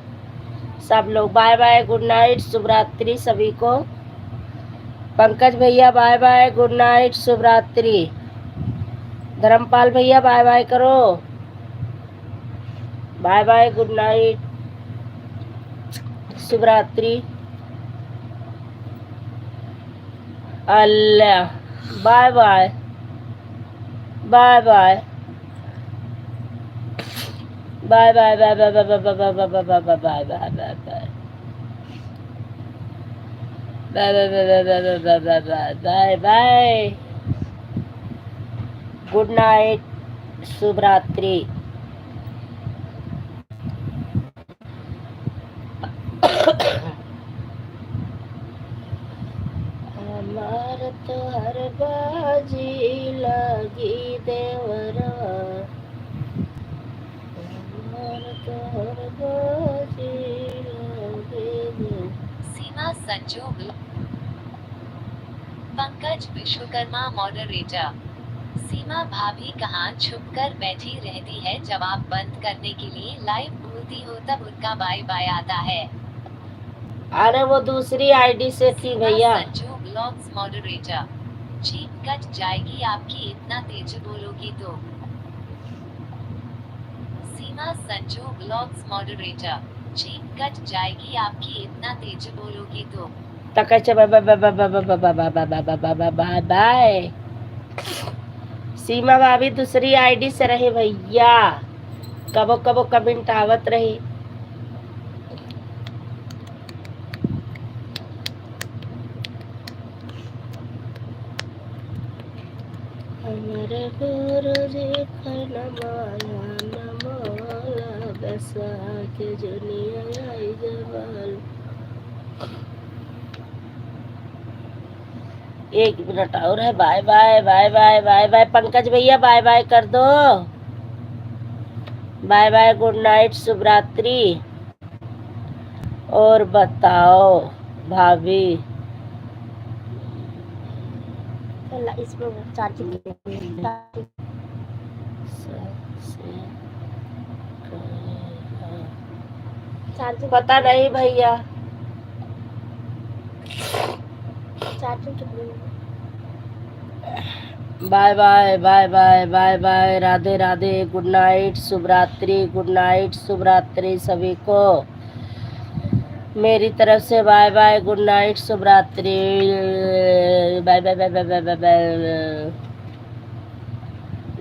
सब लोग बाय बाय गुड नाइट शुभ रात्रि सभी को। पंकज भैया बाय बाय गुड नाइट शुभ रात्रि। धर्मपाल भैया बाय बाय करो। बाय बाय गुड नाइट शुभ रात्रि। Allah bye bye bye bye bye bye bye bye bye bye bye bye bye bye bye bye bye bye bye good night शुभ रात्रि। हमार तो हर बाजी लगी देवरवा। हमार तो हर बाजी लगी सीमा संजोग पंकज विश्वकर्मा मॉडरेटर सीमा भाभी कहाँ छुपकर बैठी रहती है जवाब बंद करने के लिए लाइव बोलती हो तब उनका बाय बाय आता है। अरे वो दूसरी आईडी से थी भैया। संजू ब्लॉग्स मॉडरेटर जीप कट जाएगी आपकी इतना तेज बोलोगी तो। सीमा संजू ब्लॉग्स मॉडरेटर जीप कट जाएगी आपकी इतना तेज बोलोगी तो। तक bye bye bye bye bye bye bye bye bye bye bye bye. Seema भाभी दूसरी आईडी से रहे भैया। कबो कबो कमेंट आवत रही। हमारे गुरुजी का नमाया नमाया बसा के जुनिया आई जवाल। 1 मिनट और है। Bye bye bye bye bye bye Pankaj भैया, बाय बाय कर दो। बाय बाय, गुड नाइट, शुभ रात्रि। और बताओ भाभी, इसमें चार्जिंग पता नहीं भैया। चार्जिंग कितनी है? Bye bye bye bye bye bye, Radhe Radhe, good night, शुभ रात्रि, गुड नाइट, शुभ रात्रि सभी को मेरी तरफ से। बाय बाय, गुड नाइट, शुभ रात्रि, bye bye bye bye bye bye bye,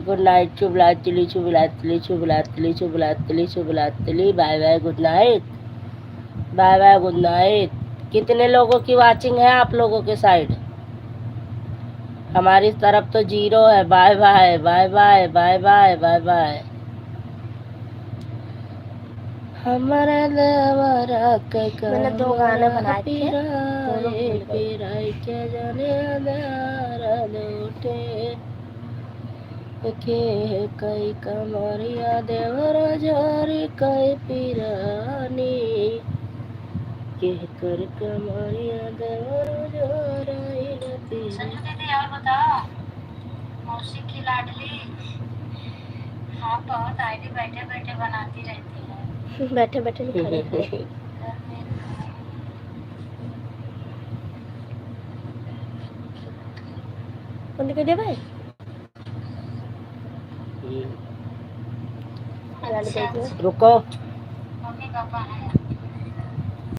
good night, शुभ रात्रि, शुभ रात्रि, शुभ रात्रि, शुभ रात्रि, शुभ रात्रि, bye bye, good night, bye bye, good night. कितने लोगों की वाचिंग है आप लोगों के साइड? हमारी तरफ तो 0 है। Bye bye bye bye bye bye bye bye. हमारा देवरा के मैंने 2 गाने बनाए थे, पिराए क्या जाने अंधारा लौटे के कई कमरिया देवरा जारी कई पिरानी के कर कमरिया देवरा जारी लती। संजू दीदी और बताओ, मौसी की लाडली। हाँ बहुत आईडी बैठे बैठे बनाती रहती है। बैठे बैठे नहीं खड़े खड़े। घर में बंद कर दिया भाई। अच्छा, रुको। मम्मी पापा है।